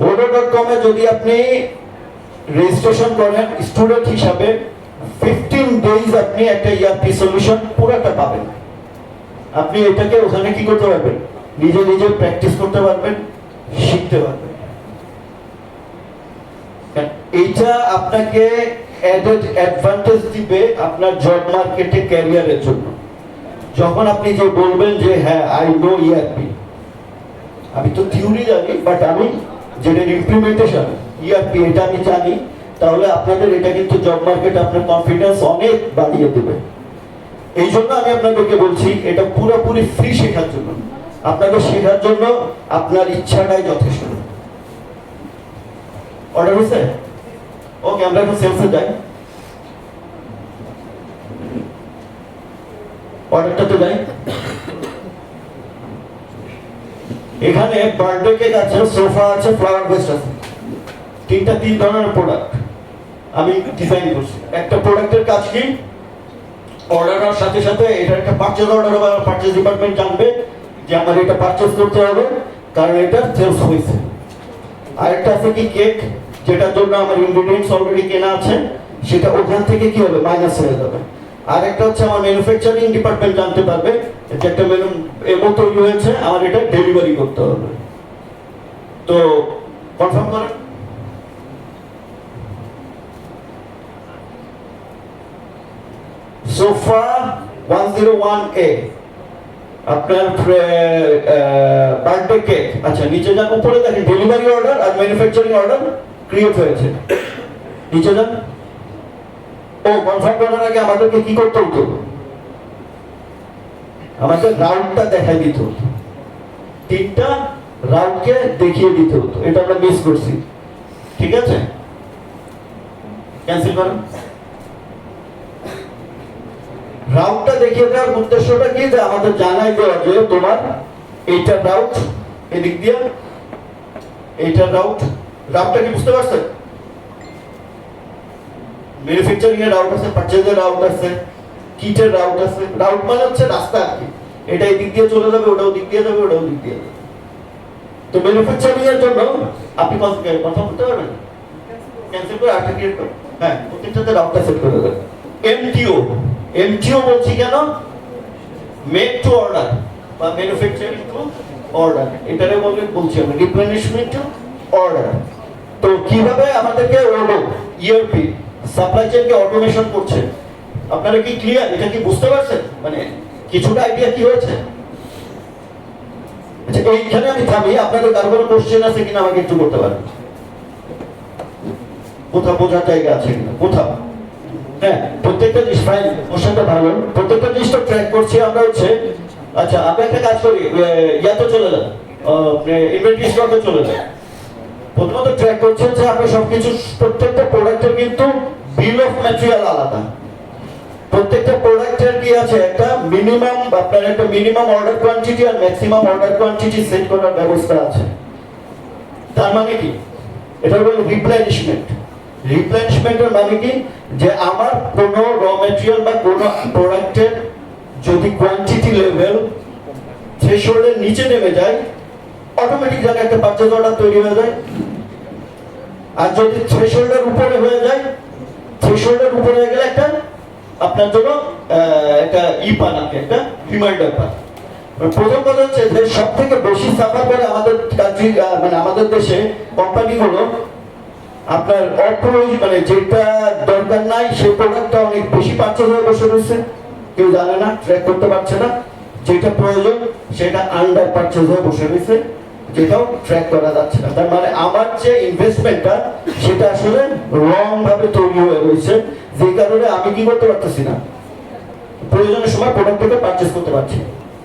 odo.com এ যদি আপনি রেজিস্ট্রেশন করেন স্টুডেন্ট হিসাবে 15 ডেজ আপনি একটা ইআরপি সলিউশন পুরোটা পাবেন। আপনি এটাকে ওখানে কি করতে পারবেন, নিজে নিজে প্র্যাকটিস করতে পারবেন, শিখতে পারবেন। এইটা আপনাকে অ্যাডেড অ্যাডভান্টেজ দিবে আপনার জব মার্কেটে ক্যারিয়ারের জন্য। যখন আপনি যে বলবেন যে হ্যাঁ আই নো ইআরপি, আমি তো থিওরি জানি বাট আমি যেটা ইমপ্লিমেন্টেশন ইআরপি এটা আমি জানি, তাহলে আপনাদের এটা কিন্তু জব মার্কেটে আপনার কনফিডেন্স অনেক বাড়িয়ে দেবে। এই জন্য আমি আপনাদেরকে বলছি এটা পুরোপুরি ফ্রি শেখার জন্য। আপনাদের শেখার জন্য আপনার ইচ্ছাটাই যথেষ্ট। অর্ডার হয়েছে? ওকে, আমরা এখন সেলসে যাই। অর্ডারটাতে যাই। এখানে বার্থডে কেক আছে, সোফা আছে, ফ্লাওয়ার বেস আছে, তিন ধরনের প্রোডাক্ট আমি ডিজাইন করছি। একটা প্রোডাক্টের কাজ কি, অর্ডার হওয়ার সাথে সাথে এটা একটা পারচেজ অর্ডার হবে, পারচেজ ডিপার্টমেন্ট জানবে যে আমার এটা পারচেজ করতে হবে কারণ এটা সেলস হয়েছে। আরেকটা আছে কি কেক, যেটার জন্য আমার ইনগ্রেডিয়েন্টস অলরেডি কেনা আছে, সেটা ওখান থেকে কি হবে মাইনাস হয়ে যাবে। আর একটা হচ্ছে আমার ম্যানুফ্যাকচারিং ডিপার্টমেন্ট জানতে পারবে যে একটা এমন তৈরি হয়েছে, আমার এটা ডেলিভারি করতে হবে। তো কনফার্ম করেন। সোফা 101A আপনার বার্থডে কেক, আচ্ছা নিচে যান, উপরে দেখেন ডেলিভারি অর্ডার আর ম্যানুফ্যাকচারিং অর্ডার ক্রিয়েট হয়েছে। নিচে যান। ও কনফার্ম করার আগে আমাদেরকে কি করতে হতো, আমাদের রাউন্ডটা দেখাই দিতে হতো, তিনটা রাউন্ডকে দেখিয়ে দিতে হতো, এটা আমরা মিস করছি। ঠিক আছে, ক্যান্সেল করেন। রাউটটা দেখিয়ে দেওয়ার উদ্দেশ্যটা কি, যে আমাদের জানাই দেওয়া যে তোমার এইটা রাউট এদিক দিয়ে, এইটা রাউটটা কি বুঝতে পারছেন? ম্যানুফ্যাকচারিং এর রাউট আছে, পারচেজের রাউট আছে, কিটের রাউট আছে। রাউট মানে হচ্ছে রাস্তা আর কি, এটা এদিক দিয়ে চলে যাবে, ওটাও দিক দিয়ে যাবে, ওটাও দিক দিয়ে যাবে। তো ম্যানুফ্যাকচারিং এর জন্য আপনি কথা বলতে পারবেন, ক্যান্সেল করে আরেকটা ক্রিয়েট করুন। হ্যাঁ, প্রত্যেকটাতে রাউটটা সেট করে দেবেন। এমটিও বলছি কেন, মেক টু অর্ডার বা ম্যানুফ্যাকচারিং টু অর্ডার, এটারে বলছি আমরা রিপ্লেনিশমেন্ট টু অর্ডার। তো কিভাবে আমাদেরকে ইআরপি সাপ্লাই চেইনকে অটোমেশন করছে, আপনারা কি ক্লিয়ার? এটা কি বুঝতে পারছেন? মানে কিছুটা আইডিয়া কি হয়েছে? আচ্ছা, এইখানে আমি থামি, আপনাদের কারো কোনো কোশ্চেন আছে কিনা আমাকে একটু বলতে পারেন। কোথাও বোঝার জায়গা আছে কিনা, কোথাও? হ্যাঁ, প্রত্যেকটা জিনিস ফাইন, কোশ্চেনটা ভালো, প্রত্যেকটা জিনিসটা ট্র্যাক করছি আমরা। হচ্ছে আচ্ছা, আমরা একটা কাজ করি, ইয়াতে চলে যান, ইনভেন্টরি স্টকে চলে যান। প্রথমত ট্র্যাক করছে যে আমরা সবকিছু, প্রত্যেকটা প্রোডাক্টের কিন্তু বিল অফ ম্যাটেরিয়াল আলাদা। প্রত্যেকটা প্রোডাক্টের কি আছে, একটা মিনিমাম, আপনার একটা মিনিমাম অর্ডার কোয়ান্টিটি আর ম্যাক্সিমাম অর্ডার কোয়ান্টিটি সেট করার ব্যবস্থা আছে। তার মানে কি, এটা হলো রিপ্লেনিশমেন্ট। রিপ্লেনিশমেন্টের মানে কি, যে আমার কোনো র ম্যাটেরিয়াল বা কোনো প্রোডাক্টের যদি কোয়ান্টিটি লেভেল থ্রেশহোল্ডের নিচে নেমে যায়, অটোমেটিক যেন একটা পারচেজ অর্ডার তৈরি হয়ে যায়। আর যদি থ্রেশহোল্ডের উপরে হয়ে যায়, থ্রেশহোল্ডের উপরে হয়ে গেলে একটা আপনার জন্য একটা পান, আপনি একটা রিমাইন্ডার পান। প্রথম কথা হচ্ছে যে সব থেকে বেশি সাফার করে আমাদের কান্ট্রি, মানে আমাদের দেশে কোম্পানিগুলো আপনার মানে যেটা দরকার নাই সেই প্রোডাক্টটা অনেক বেশি পারচেজ হয়ে বসে রয়েছে, কেউ জানে না, ট্র্যাক করতে পারছে না। যেটা প্রয়োজন সেটা আন্ডার পারচেজ হয়ে বসে রয়েছে, যেটাও ট্র্যাক করা যাচ্ছে না। তার মানে আমার যে ইনভেস্টমেন্টটা সেটা আসলে রং ভাবে তৈরি হয়ে রয়েছে, যে কারণে আমি কি করতে পারতেছি না, প্রয়োজনের সময় প্রোডাক্টটাকে পারচেজ করতে পারছি।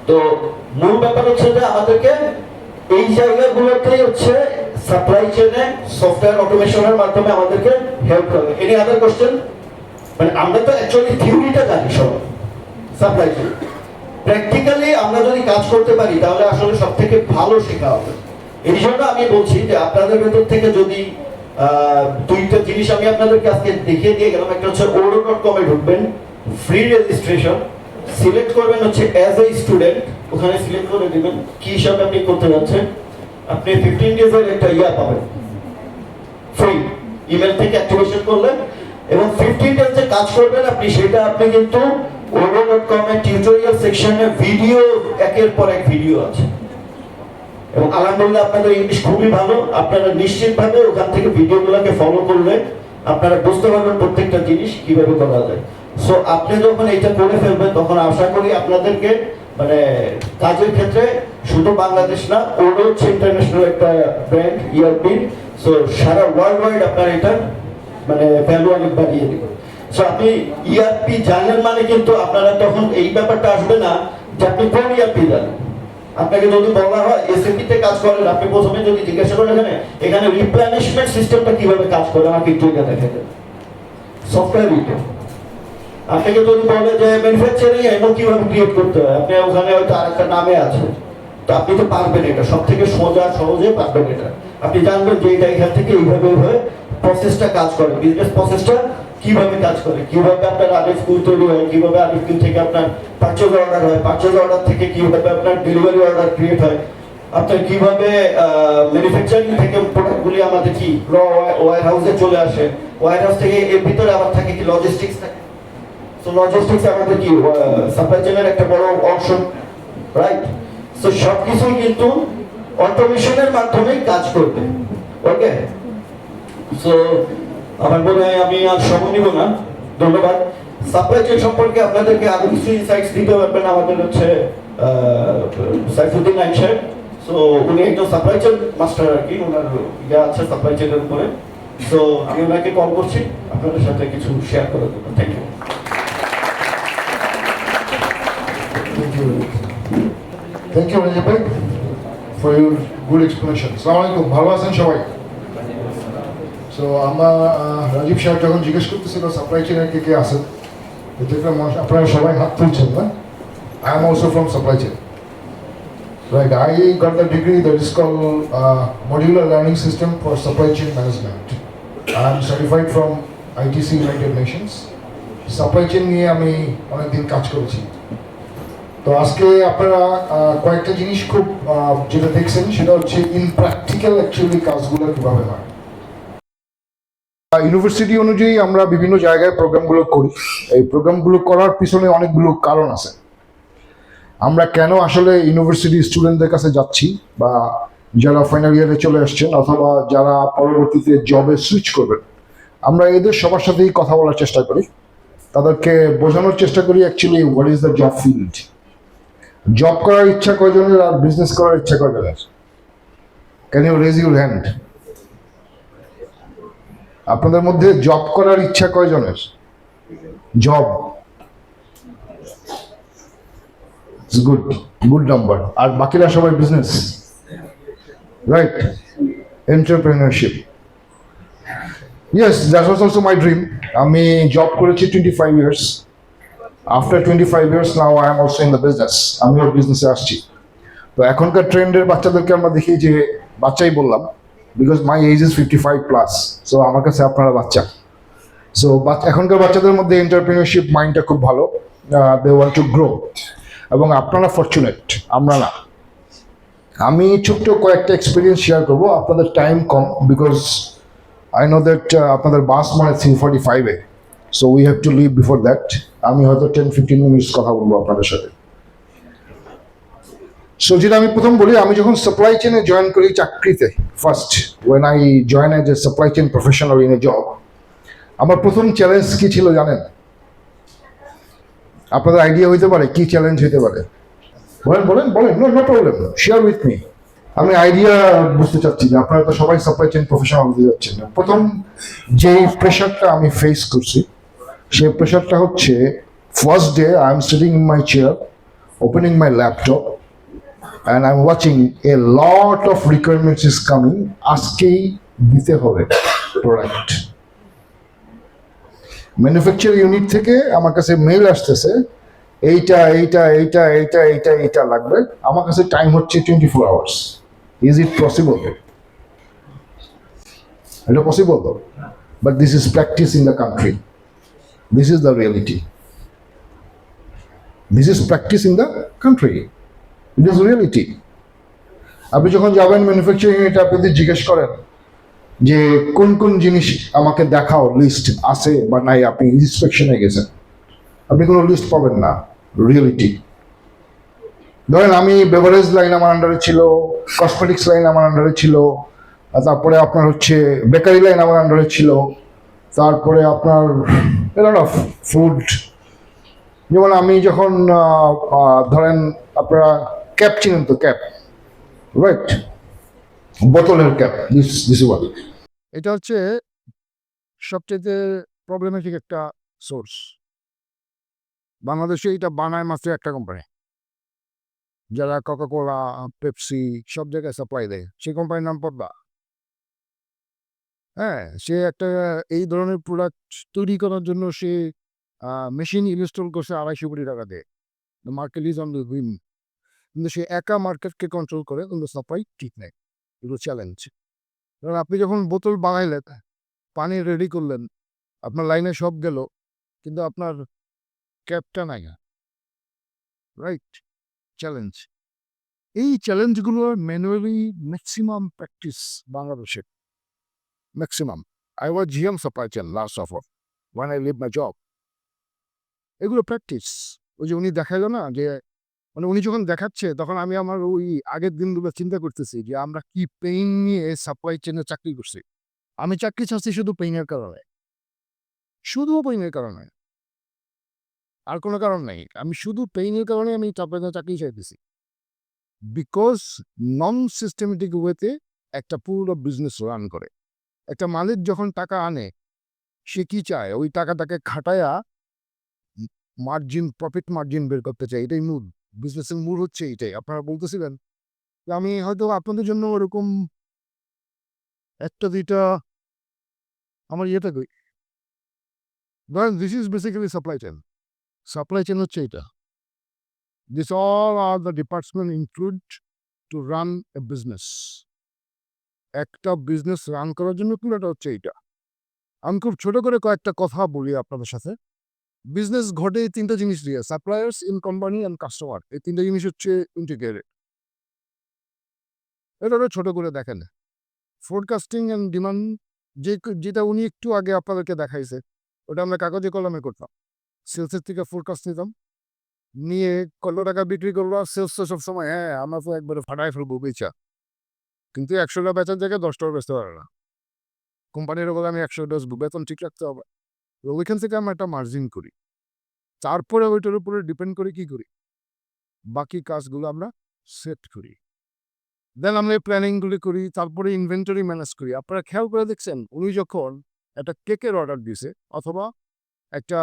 তো মূল ব্যাপার হচ্ছে যে আমাদেরকে এই জায়গাগুলোতেই হচ্ছে সাপ্লাই চেনে সফটওয়্যার অটোমেশনের মাধ্যমে আমাদেরকে হেল্প করবে। Any other question? মানে আমরা তো অ্যাকচুয়ালি থিওরিটা জানি সবাই সাপ্লাই চেন, প্র্যাকটিক্যালি আমরা যদি কাজ করতে পারি তাহলে আসলে সব থেকে ভালো শেখা হবে। এই জন্য আমি বলছি যে আপনাদের ভেতর থেকে যদি দুইটা জিনিস আমি আপনাদেরকে আজকে দেখিয়ে দিয়ে গেলাম। একটা হচ্ছে odo.com এ ঢুকবেন, ফ্রি রেজিস্ট্রেশন, সিলেক্ট করবেন হচ্ছে অ্যাজ এ স্টুডেন্ট, ওখানে সিলেক্ট করে দিবেন কি হিসাবে আপনি করতে যাচ্ছেন। আপনি 15 ডেজের একটা পাবেন ফ্রি, ইমেল থেকে অ্যাক্টিভেশন করলেন এবং 15 ডেজ যে কাজ করবেন আপনি সেটা আপনি কিন্তু odo.com এর টিউটোরিয়াল সেকশনে ভিডিও একের পর এক ভিডিও আছে এবং আলহামদুলিল্লাহ আপনাদের ইংলিশ খুবই ভালো। আপনারা নিশ্চিতভাবে ওখান থেকে ভিডিওগুলোকে ফলো করলে আপনারা বুঝতে পারবেন প্রত্যেকটা জিনিস কিভাবে করা যায়। সো আপনি যখন এটা করে ফেলবেন তখন আশা করি আপনাদেরকে মানে কাজের ক্ষেত্রে শুধু বাংলাদেশ না, ওডো হচ্ছে ইন্টারন্যাশনাল একটা ব্র্যান্ড ইআরপি। সো সারা ওয়ার্ল্ড ওয়াইড আপনার এটা মানে ভ্যালু অনেক বাড়িয়ে দেবে। সো আপনি ইআরপি জানেন মানে কিন্তু আপনারা তখন এই ব্যাপারটা আসবে না যে আপনি কোন ইআরপি জানেন। আপনাকে যদি বলা হয় এসএপি তে কাজ করেন, আপনি প্রথমে যদি জিজ্ঞাসা করেন এখানে রিপ্লেনিশমেন্ট সিস্টেমটা কিভাবে কাজ করে আমাকে একটু এটা দেখে দেন, সফটওয়্যার রিটো। আপনাকে যদি বলে যে ম্যানুফ্যাকচারিং এমন কিভাবে ক্রিয়েট করতে হয়, আপনি ওখানে হয়তো আরেকটা নামে আছে, তো আপনি তো পারবেন এটা, সব থেকে সোজা সহজে পারবেন এটা। আপনি জানবেন যে এটা এখান থেকে এইভাবে প্রসেসটা কাজ করে, বিজনেস প্রসেসটা কিভাবে কাজ করে, কিভাবে আপনার আরএফকিউ তৈরি হয়, কিভাবে আরএফকিউ থেকে আপনার পারচেজ অর্ডার হয়, পারচেজ অর্ডার থেকে কিভাবে আপনার ডেলিভারি অর্ডার ক্রিয়েট হয়, আপনার কিভাবে ম্যানুফ্যাকচারিং থেকে প্রোডাক্টগুলি আমাদের কি ওয়্যার হাউসে চলে আসে, ওয়্যার হাউস থেকে এর ভিতরে আবার থাকে কি লজিস্টিক্স থাকে। সো লজিস্টিক্স আমাদের কি সাপ্লাই চেনের একটা বড় অংশ, রাইট? সো সবকিছুই কিন্তু অটোমেশনের মাধ্যমেই কাজ করবে। ওকে, সো আমার মনে হয় আমি আর সময় নিব না, ধন্যবাদ। সাপ্লাই চেইন সম্পর্কে আপনাদেরকে আরো কিছু ইনসাইটস দিতে পারবেন আমাদের হচ্ছে সাইফুদ্দিন নাইম সাহেব। সো উনি একজন সাপ্লাই চেইন মাস্টার আর কি, ওনার ইয়া আছে সাপ্লাই চেইনের উপরে। সো আমি ওনাকে কল করছি আপনাদের সাথে কিছু শেয়ার করার জন্য। Thank you. Thank you, Rajab bhai, for your good explanation. Assalamu alaikum. ভালো আছেন সবাই? সো আমরা রাজীব সাহেব যখন জিজ্ঞেস করতেছিল সাপ্লাই চেনের কে কে আছেন, দেখলাম আপনারা সবাই হাত তুলছেন না? I am also from supply chain. Right, I got the degree that is called Modular Learning System for Supply Chain Management. I am certified from ITC United Nations. Supply chain নিয়ে আমি অনেকদিন কাজ করেছি। তো আজকে আপনারা কয়েকটা জিনিস খুব যেটা দেখছেন সেটা হচ্ছে ইন প্র্যাকটিক্যাল অ্যাকচুয়ালি কাজগুলো কিভাবে হয়। ইউনিভার্সিটি অনুযায়ী আমরা বিভিন্ন জায়গায় প্রোগ্রামগুলো করি। এই প্রোগ্রামগুলো করার পিছনে অনেকগুলো কারণ আছে। আমরা কেন আসলে ইউনিভার্সিটি স্টুডেন্টদের কাছে যাচ্ছি, বা যারা ফাইনাল ইয়ারে চলে আসছেন অথবা যারা পরবর্তীতে জবে সুইচ করবেন, আমরা এদের সবার সাথেই কথা বলার চেষ্টা করি, তাদেরকে বোঝানোর চেষ্টা করি actually what is the job field. Job করার ইচ্ছা কয়জনের আর বিজনেস করার ইচ্ছা কয়জনের? Can you raise your hand? আপনাদের মধ্যে জব করার ইচ্ছা কয়জনের? Job, good good number. আর বাকিরা সবাই business, right? Entrepreneurship, yes, that was also my dream. আমি জব করেছি 25 years. After 25 years now I am also in the business. আমিও বিজনেসে আসছি। তো এখনকার ট্রেন্ডের বাচ্চাদেরকে আমরা দেখি যে, বাচ্চাই বললাম because my age is 55+, so আমার কাছে আপনারা বাচ্চা। সো এখনকার বাচ্চাদের মধ্যে এন্টারপ্রেনারশিপ মাইন্ডটা খুব ভালো, দে ওয়ান্ট টু গ্রো। এবং আপনারা ফরচুনেট, আমরা না। আমি ছোট্ট কয়েকটা এক্সপিরিয়েন্স শেয়ার করবো, আপনাদের টাইম কম, বিকজ আই নো দ্যাট আপনাদের বাস মানে 3:45-এ, so we have to leave before that. আমি হয়তো 10-15 মিনিটস কথা বলবো আপনাদের সাথে। সো যেটা আমি প্রথম বলি, আমি যখন সাপ্লাই চেনে জয়েন করি চাকরিতে, first when I join as a supply chain professional in a job, আমার প্রথম চ্যালেঞ্জ কি ছিল জানেন? আপনাদের আইডিয়া হইতে পারে কি চ্যালেঞ্জ হইতে পারে? বলেন বলেন বলেন, no problem, share with me. আমি আইডিয়া বুঝতে চাচ্ছি যে আপনারা তো সবাই সাপ্লাই চেন প্রফেশনাল হতে যাচ্ছেন। প্রথম যে প্রেশারটা আমি ফেস করছি, সেই প্রেশারটা হচ্ছে First day, I'm sitting in my chair, opening my laptop, and I'm watching a lot of requirements is coming. আজকেই দিতে হবে প্রোডাক্ট। ম্যানুফ্যাকচার ইউনিট থেকে আমার কাছে মেল আসতেছে, এইটা এইটা এইটা এইটা এইটা এইটা লাগবে। আমার কাছে টাইম হচ্ছে 24 আওয়ার্স। Is it possible? এটা possible, but this is practice in the country. This is the reality. This is practice in the country. It is reality. আপনি যখন যাবেন ম্যানুফ্যাকচারিং ইউনিটে, আপনি যদি জিজ্ঞেস করেন যে কোন কোন জিনিস আমাকে দেখাও, লিস্ট আছে বা নাই, আপনি ইন্সপেকশনে গেছেন, আপনি কোনো লিস্ট পাবেন না। রিয়েলিটি। ধরেন আমি বেভারেজ লাইন আমার আন্ডারে ছিল, কসমেটিক্স লাইন আমার আন্ডারে ছিল, তারপরে আপনার হচ্ছে বেকারি লাইন আমার আন্ডারে ছিল, তারপরে আপনার অফ ফুড। যেমন আমি যখন ধরেন আপনারা ক্যাপ চিনেন তো, ক্যাপ, রাইট, বোতলের ক্যাপ, দিস ওয়ান। এটা হচ্ছে সবচেয়ে প্রবলেমেটিক একটা সোর্স। বাংলাদেশে এটা বানায় মাত্র একটা কোম্পানি, যারা কোকা-কোলা, পেপসি সব জায়গায় সাপ্লাই দেয়। সেই কোম্পানির নাম পদ্মা। হ্যাঁ, সে একটা এই ধরনের প্রোডাক্ট তৈরি করার জন্য সে মেশিন ইনস্টল করছে 250 কোটি টাকা দিয়ে। The market is on the whim. কিন্তু সে একা মার্কেটকে কন্ট্রোল করে, কিন্তু সাপ্লাই ঠিক নেই। এগুলো চ্যালেঞ্জ। কারণ আপনি যখন বোতল বানাইলেন, পানি রেডি করলেন, আপনার লাইনে সব গেল, কিন্তু আপনার ক্যাপটা নাই, রাইট? চ্যালেঞ্জ। এই চ্যালেঞ্জগুলো ম্যানুয়ালি ম্যাক্সিমাম প্র্যাকটিস বাংলাদেশে, maximum. I was GM supply chain last of all one I leave my job. এগুলো প্র্যাকটিস। ওই যে উনি দেখাইল না, যে মানে উনি যখন দেখাচ্ছে, তখন আমি আমার ওই আগের দিনগুলো চিন্তা করতেছি যে আমরা কি পেইন নিয়ে সাপ্লাই চেনে চাকরি করছি। আমি চাকরি চাচ্ছি শুধু পেইনের কারণে, শুধু পেইনের কারণে, আর কোনো কারণ নেই। আমি শুধু পেইনের কারণে আমি চাকরি চাইতেছি। বিকজ নন সিস্টেমেটিক ওয়েতে একটা পুরো বিজনেস রান করে। একটা মালিক যখন টাকা আনে, সে কি চায়? ওই টাকাটাকে খাটায়া মার্জিন, প্রফিট মার্জিন বের করতে চায়। এটাই মূল বিজনেসের মূল হচ্ছে এইটাই। আপনারা বলতেছিলেন যে আমি হয়তো আপনাদের জন্য ওরকম একটা দুইটা আমার ইয়েটা কই। This is basically supply chain. Supply chain হচ্ছে এটা। This all are the department include to run A business. একটা বিজনেস রান করার জন্য পুরোটা হচ্ছে এইটা। আমি খুব ছোট করে কয়েকটা কথা বলি আপনাদের সাথে। বিজনেস ঘটে এই তিনটা জিনিস দিয়ে, suppliers, in company and customer. এই তিনটা জিনিস হচ্ছে ইন্টিগ্রেটেড। এটা ছোট করে দেখেন। ফোরকাস্টিং অ্যান্ড ডিমান্ড, যেটা উনি একটু আগে আপনাদেরকে দেখাইছে, ওটা আমরা কাগজে কলমে করতাম। সেলসের থেকে ফোরকাস্ট নিতাম, নিয়ে কত টাকা বিক্রি করবো। সেলস তো সবসময় হ্যাঁ আমরা তো একবারে ফাটাই ফেলবো বেচা, কিন্তু 100টা বেচার জায়গায় 10টাও বেচতে পারে না। কোম্পানির বলে আমি 100 বেচবো, বেতন ঠিক রাখতে হবে। ওইখান থেকে আমরা একটা মার্জিন করি, তারপরে ওইটার উপরে ডিপেন্ড করে কি করি, বাকি কাজগুলো আমরা সেট করি। দেন আমরা প্ল্যানিংগুলি করি, তারপরে ইনভেন্টরি ম্যানেজ করি। আপনারা খেয়াল করে দেখছেন, উনি যখন একটা কেকের অর্ডার দিয়েছে অথবা একটা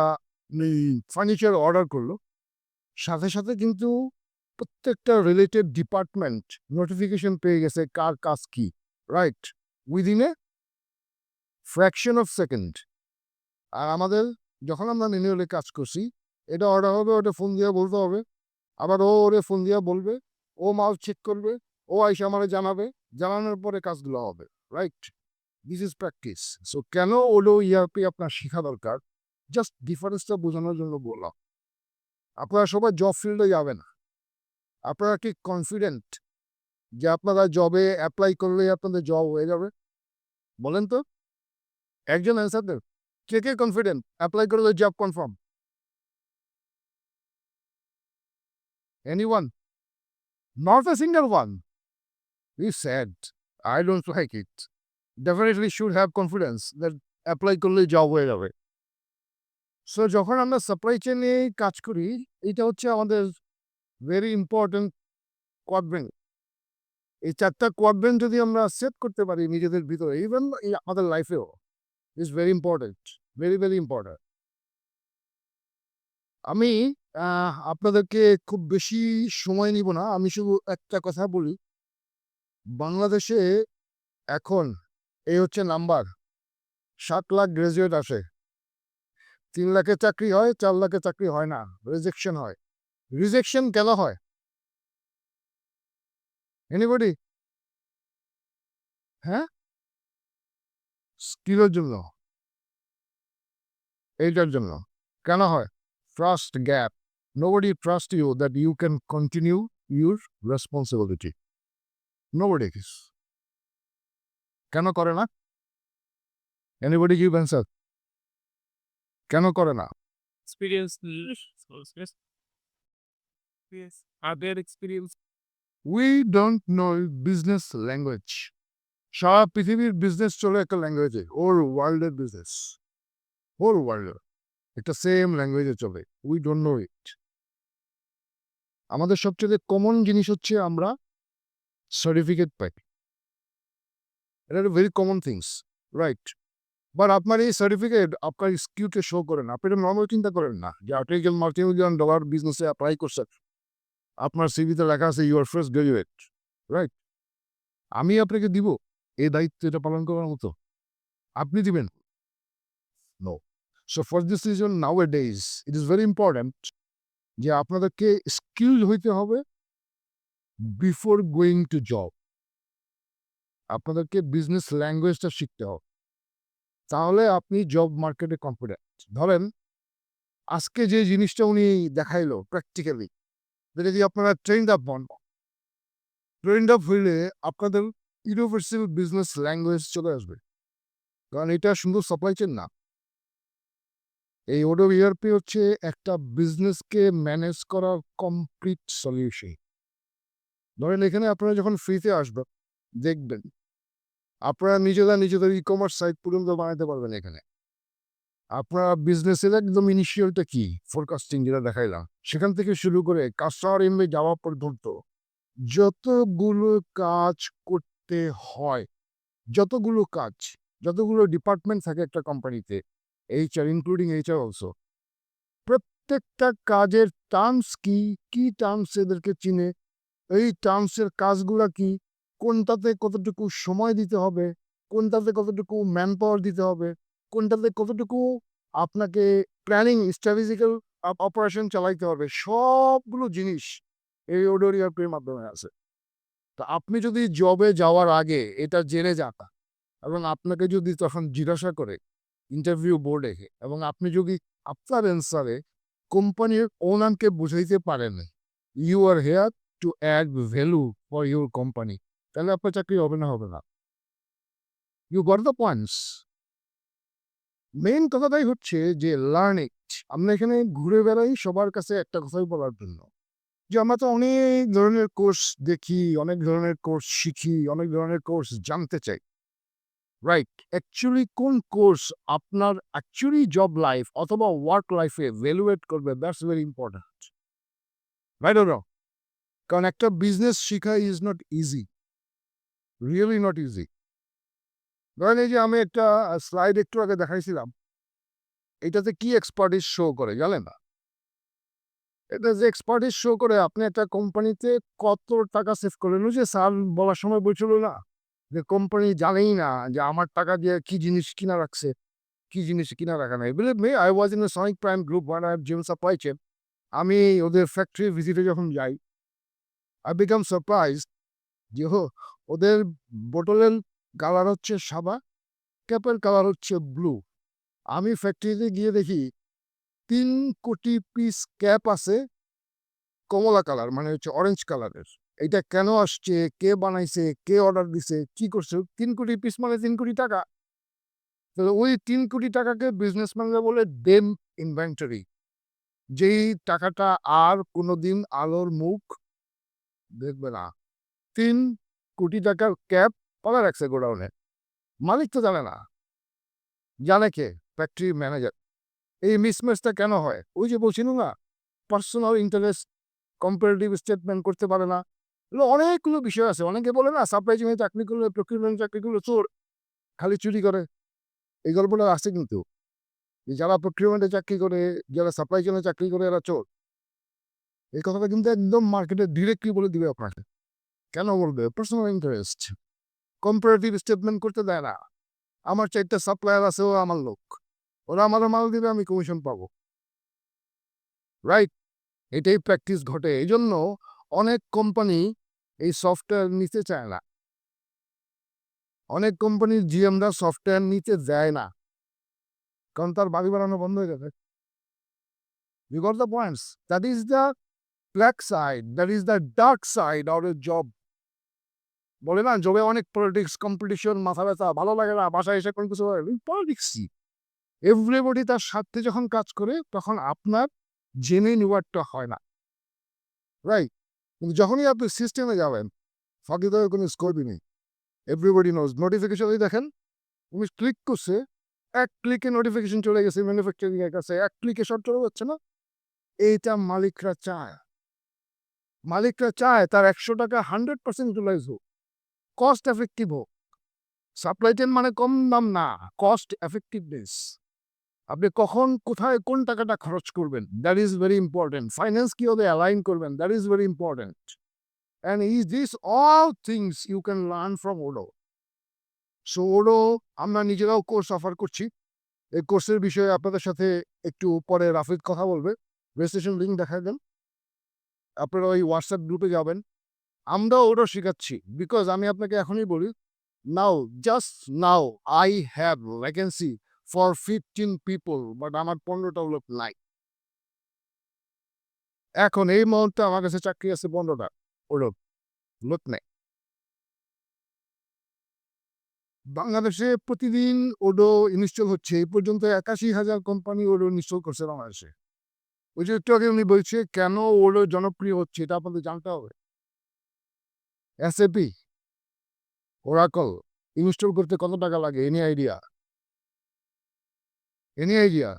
ফার্নিচার অর্ডার করলো, সাথে সাথে কিন্তু প্রত্যেকটা রিলেটেড ডিপার্টমেন্ট নোটিফিকেশন পেয়ে গেছে কার কাজ কি, right, within a fraction of second. আর আমাদের যখন আমরা ম্যানুয়ালি কাজ করছি, এটা অর্ডার হবে, ওটা ফোন দিয়ে বলতে হবে, আবার ও ওরে ফোন দিয়ে বলবে, ও মাল চেক করবে, ও আইসা আমারে জানাবে, জানানোর পরে কাজগুলো হবে, right? This is practice. So কেন ওলো ইআরপি আপনার শেখা দরকার, জাস্ট ডিফারেন্সটা বোঝানোর জন্য বললাম। আপনারা সবাই জব ফিল্ডে যাবেন, আপনারা কি কনফিডেন্ট যে আপনারা জবে অ্যাপ্লাই করলেই আপনাদের জব হয়ে যাবে? বলেন তো, একজন অ্যান্সার দেন। কে কে কনফিডেন্ট অ্যাপ্লাই করলে job confirm? Anyone? Not a single one. It's sad. I don't like it. Definitely should have confidence that apply করলে জব হয়ে যাবে। সো যখন আমরা সাপ্লাই চেনে কাজ করি, এটা হচ্ছে আমাদের ভেরি ইম্পর্টেন্ট কোয়াড্রেন্ট। এই 4টা কোয়াড্রেন্ট যদি আমরা সেট করতে পারি নিজেদের ভিতরে, ইভেন আমাদের লাইফেও, is very important, very very important. আমি আপনাদেরকে খুব বেশি সময় নিব না। আমি শুধু একটা কথা বলি। বাংলাদেশে এখন এই হচ্ছে নাম্বার ৭,০০,০০০ গ্র্যাজুয়েট আসে। ৩,০০,০০০ চাকরি হয়, ৪,০০,০০০ চাকরি হয় না। রিজেকশন হয়। রিজেকশন কেন হয়? এনিবডি? হ্যাঁ? স্কিলের জন্য। এইটার জন্য। কেন হয়? Trust gap. Nobody trusts you that you can continue your responsibility. Nobody is. কেন করে না? Anybody give answer? কেন করে না? experience yes other experience We don't know business language. সারা পৃথিবীর বিজনেস চলে একটা ল্যাঙ্গুয়েজে, ওর ওয়ার্ল্ডের বিজনেস, ওর ওয়ার্ল্ডের একটা সেম ল্যাঙ্গুয়েজে চলে। উই ডোন্ট নো ইট। আমাদের সবচেয়ে কমন জিনিস হচ্ছে আমরা সার্টিফিকেট পাই। এটা একটা very common things, right? But আপনার এই সার্টিফিকেট আপনার স্কিলকে শো করে না। আপনি এটা নর্মাল চিন্তা করেন না যে আপনি একজন মাল্টি-মিলিয়ন ডলার বিজনেসে অ্যাপ্লাই করছেন। আপনার সিভিতে লেখা আছে you are fresh graduate, right? আমি আপনাকে দিব এই দায়িত্ব এটা পালন করার মতো? আপনি দিবেন? No. So for this reason nowadays it is very important যে আপনাদেরকে স্কিল হইতে হবে বিফোর গোয়িং টু জব। আপনাদেরকে বিজনেস ল্যাঙ্গুয়েজটা শিখতে হবে। তাহলে আপনি জব মার্কেটে কনফিডেন্ট। ধরেন আজকে যে জিনিসটা উনি দেখাইলো প্র্যাকটিক্যালি, এটা যদি আপনারা ট্রেন্ড আপ হন, ট্রেন্ড আপ হইলে আপনাদের ইউনিভার্সাল বিজনেস ল্যাঙ্গুয়েজ চলে আসবে। কারণ এটা শুধু সাপ্লাই চেন না। এই ওডো ইআরপি হচ্ছে একটা বিজনেসকে ম্যানেজ করার কমপ্লিট সলিউশন। ধরেন এখানে আপনারা যখন ফ্রিতে আসবেন, দেখবেন আপনারা নিজেদের ই কমার্স সাইট পর্যন্ত বানাতে পারবেন এখানে। আপনার বিজনেসের একদম ইনিশিয়ালটা কি ফোরকাস্টিং যেটা দেখাইলাম, সেখান থেকে শুরু করে কাস্টমার ইনভে যাওয়া পর্যন্ত যতগুলো কাজ করতে হয়, যতগুলো ডিপার্টমেন্ট থাকে একটা কোম্পানিতে, এইচআর ইনক্লুডিং এইচআর অলসো, প্রত্যেকটা কাজের টার্মস কি, কি টার্মস এদেরকে চিনে, এই টার্মসের কাজগুলা কি, কোনটাতে কতটুকু সময় দিতে হবে, কোনটাতে কতটুকু ম্যান পাওয়ার দিতে হবে, কোনটাতে কতটুকু আপনাকে প্ল্যানিং স্ট্র্যাটেজিক্যাল অপারেশন চালাইতে হবে, সবগুলো জিনিস এই ওডোর ইআরপির মাধ্যমে আছে। তো আপনি যদি জবে যাওয়ার আগে এটা জেনে যান এবং আপনাকে যদি তখন জিজ্ঞাসা করে ইন্টারভিউ বোর্ডে, এবং আপনি যদি আপনার অ্যান্সারে কোম্পানির ওনারকে বুঝাইতে পারেন you are here to add value for your company, তাহলে আপনার চাকরি হবে না, হবে না। You got the points. Main কথাটাই হচ্ছে যে লার্নিং। আমরা এখানে ঘুরে বেড়াই সবার কাছে একটা কথাই বলার জন্য যে আমরা তো অনেক ধরনের কোর্স দেখি, অনেক ধরনের কোর্স শিখি, অনেক ধরনের কোর্স জানতে চাই, রাইট? অ্যাকচুয়ালি কোন কোর্স আপনার অ্যাকচুয়ালি জব লাইফ অথবা ওয়ার্ক লাইফে ভ্যালুয়েট করবে, that's very important, right or wrong? কারণ একটা business Shikha is not easy, really not easy. ধরেন এই যে আমি একটা স্লাইড একটু আগে দেখাইছিলাম, এটাতে কি এক্সপার্টিস শো করে জানেন না? এটা যে এক্সপার্টিস শো করে আপনি একটা কোম্পানিতে কত টাকা সেভ করলেন। ওই যে স্যার বলার সময় বলছিল না যে কোম্পানি জানেই না যে আমার টাকা দিয়ে কি জিনিস কিনা রাখছে, কি জিনিস কিনা রাখা নাই। Believe me, I was in Sonic prime group one I gym supply chain. আমি ওদের ফ্যাক্টরি ভিজিটে যখন যাই, আই বিকাম সারপ্রাইজ যে ওদের বোতলের কালার হচ্ছে সাদা, ক্যাপের কালার হচ্ছে ব্লু। আমি ফ্যাক্টরিতে গিয়ে দেখি 3 কোটি পিস ক্যাপ আছে কমলা কালার, মানে হচ্ছে অরেঞ্জ কালারের। এটা কেন আসছে, কে বানাইছে, কে অর্ডার দিছে, কি করছে? 3 কোটি পিস মানে 3 কোটি টাকা। তাহলে ওই 3 কোটি টাকাকে বিজনেসম্যানরা বলে ডেম ইনভেন্টরি, যেই টাকাটা আর কোনোদিন আলোর মুখ দেখবে না। 3 কোটি টাকার ক্যাপ পালা রাখছে গোডাউনে, মালিক তো জানে না। জানে কে? Factory manager. এই মিসম্যাচটা কেন হয়? ওই যে বলছিল না, পার্সোনাল ইন্টারেস্ট, কম্পারেটিভ স্টেটমেন্ট করতে পারে না। এগুলো অনেকগুলো বিষয় আছে। অনেকে বলে না সাপ্লাই চেইনে চাকরি করলে, প্রকিউরমেন্ট চাকরি করলে চোর, খালি চুরি করে। এই গল্পটা আছে কিন্তু যে যারা প্রক্রিয়মেন্টে চাকরি করে, যারা সাপ্লাই চেনে চাকরি করে এরা চোর, এই কথাটা কিন্তু একদম মার্কেটে ডিরেক্টলি বলে দিবে আপনাকে। কেন বলবে? Personal interest. কম্পারেটিভ স্টেটমেন্ট করতে দেয় না। আমার 4টা সাপ্লায়ার আছে, ও আমার লোক, ওরা আমার মাল দিবে, আমি কমিশন পাবো। রাইট? এটাই প্র্যাকটিস ঘটে। এই জন্য অনেক কোম্পানি এই সফটওয়্যার নিতে চায় না। অনেক কোম্পানির জিএমরা সফটওয়্যার নিতে দেয় না, কারণ তার বাড়ি বানানো বন্ধ হয়ে যাবে। You got the points? That is the black side, that is the dark side of a job. বলে না, জবে অনেক পলিটিক্স, কম্পিটিশন, মাথা ব্যথা, ভালো লাগে না, বাসায় এসে কোনো কিছু পলিটিক্সই। এভরিবডি তার স্বার্থে যখন কাজ করে তখন আপনার জেনে নেওয়ারটা হয় না। রাইট? কিন্তু যখনই আপনি সিস্টেমে যাবেন, ফাঁকি দেওয়ার কোনো স্কোপই নেই। Everybody knows. নোটিফিকেশনই দেখেন, তুমি ক্লিক করছে, এক ক্লিকে নোটিফিকেশন চলে গেছে ম্যানুফ্যাকচারিং এর কাছে, এক ক্লিকে শর্ট চলে যাচ্ছে না। এইটা মালিকরা চায়। মালিকরা চায় তার 100 টাকা 100% ইউটিলাইজ হোক, কস্ট এফেক্টিভ হোক। সাপ্লাই চেইন মানে কম দাম না, কস্ট এফেক্টিভনেস। আপনি কখন, কোথায়, কোন টাকাটা খরচ করবেন, that is very important. Finance কিভাবে অ্যালাইন করবেন, that is very important. And is this all things you can learn from Odoo. So Odoo আমরা নিজেরাও কোর্স অফার করছি। এই কোর্সের বিষয়ে আপনাদের সাথে একটু পরে রাফিদ কথা বলবে। রেজিস্ট্রেশন লিঙ্ক দেখায় দেন, আপনারা ওই হোয়াটসঅ্যাপ গ্রুপে যাবেন। আমরা ওডো শেখাচ্ছি, বিকজ আমি আপনাকে এখনই বলি, now, just now I have vacancy for 15 people, but আমার 15টা লোক নাই। এখন এই মুহূর্তে আমার কাছে চাকরি আছে 15টা, ওডো লোক নেই। বাংলাদেশে প্রতিদিন ওডো ইনস্টল হচ্ছে, এই পর্যন্ত 81,000 কোম্পানি ওডো ইনস্টল করছে বাংলাদেশে। ওই যে একটু আগে উনি বলছে কেন ওডো জনপ্রিয় হচ্ছে, এটা আপনাদের জানতে হবে। এসএপি, ওরাকল ইনস্টল করতে কত টাকা লাগে? Any idea? Any idea?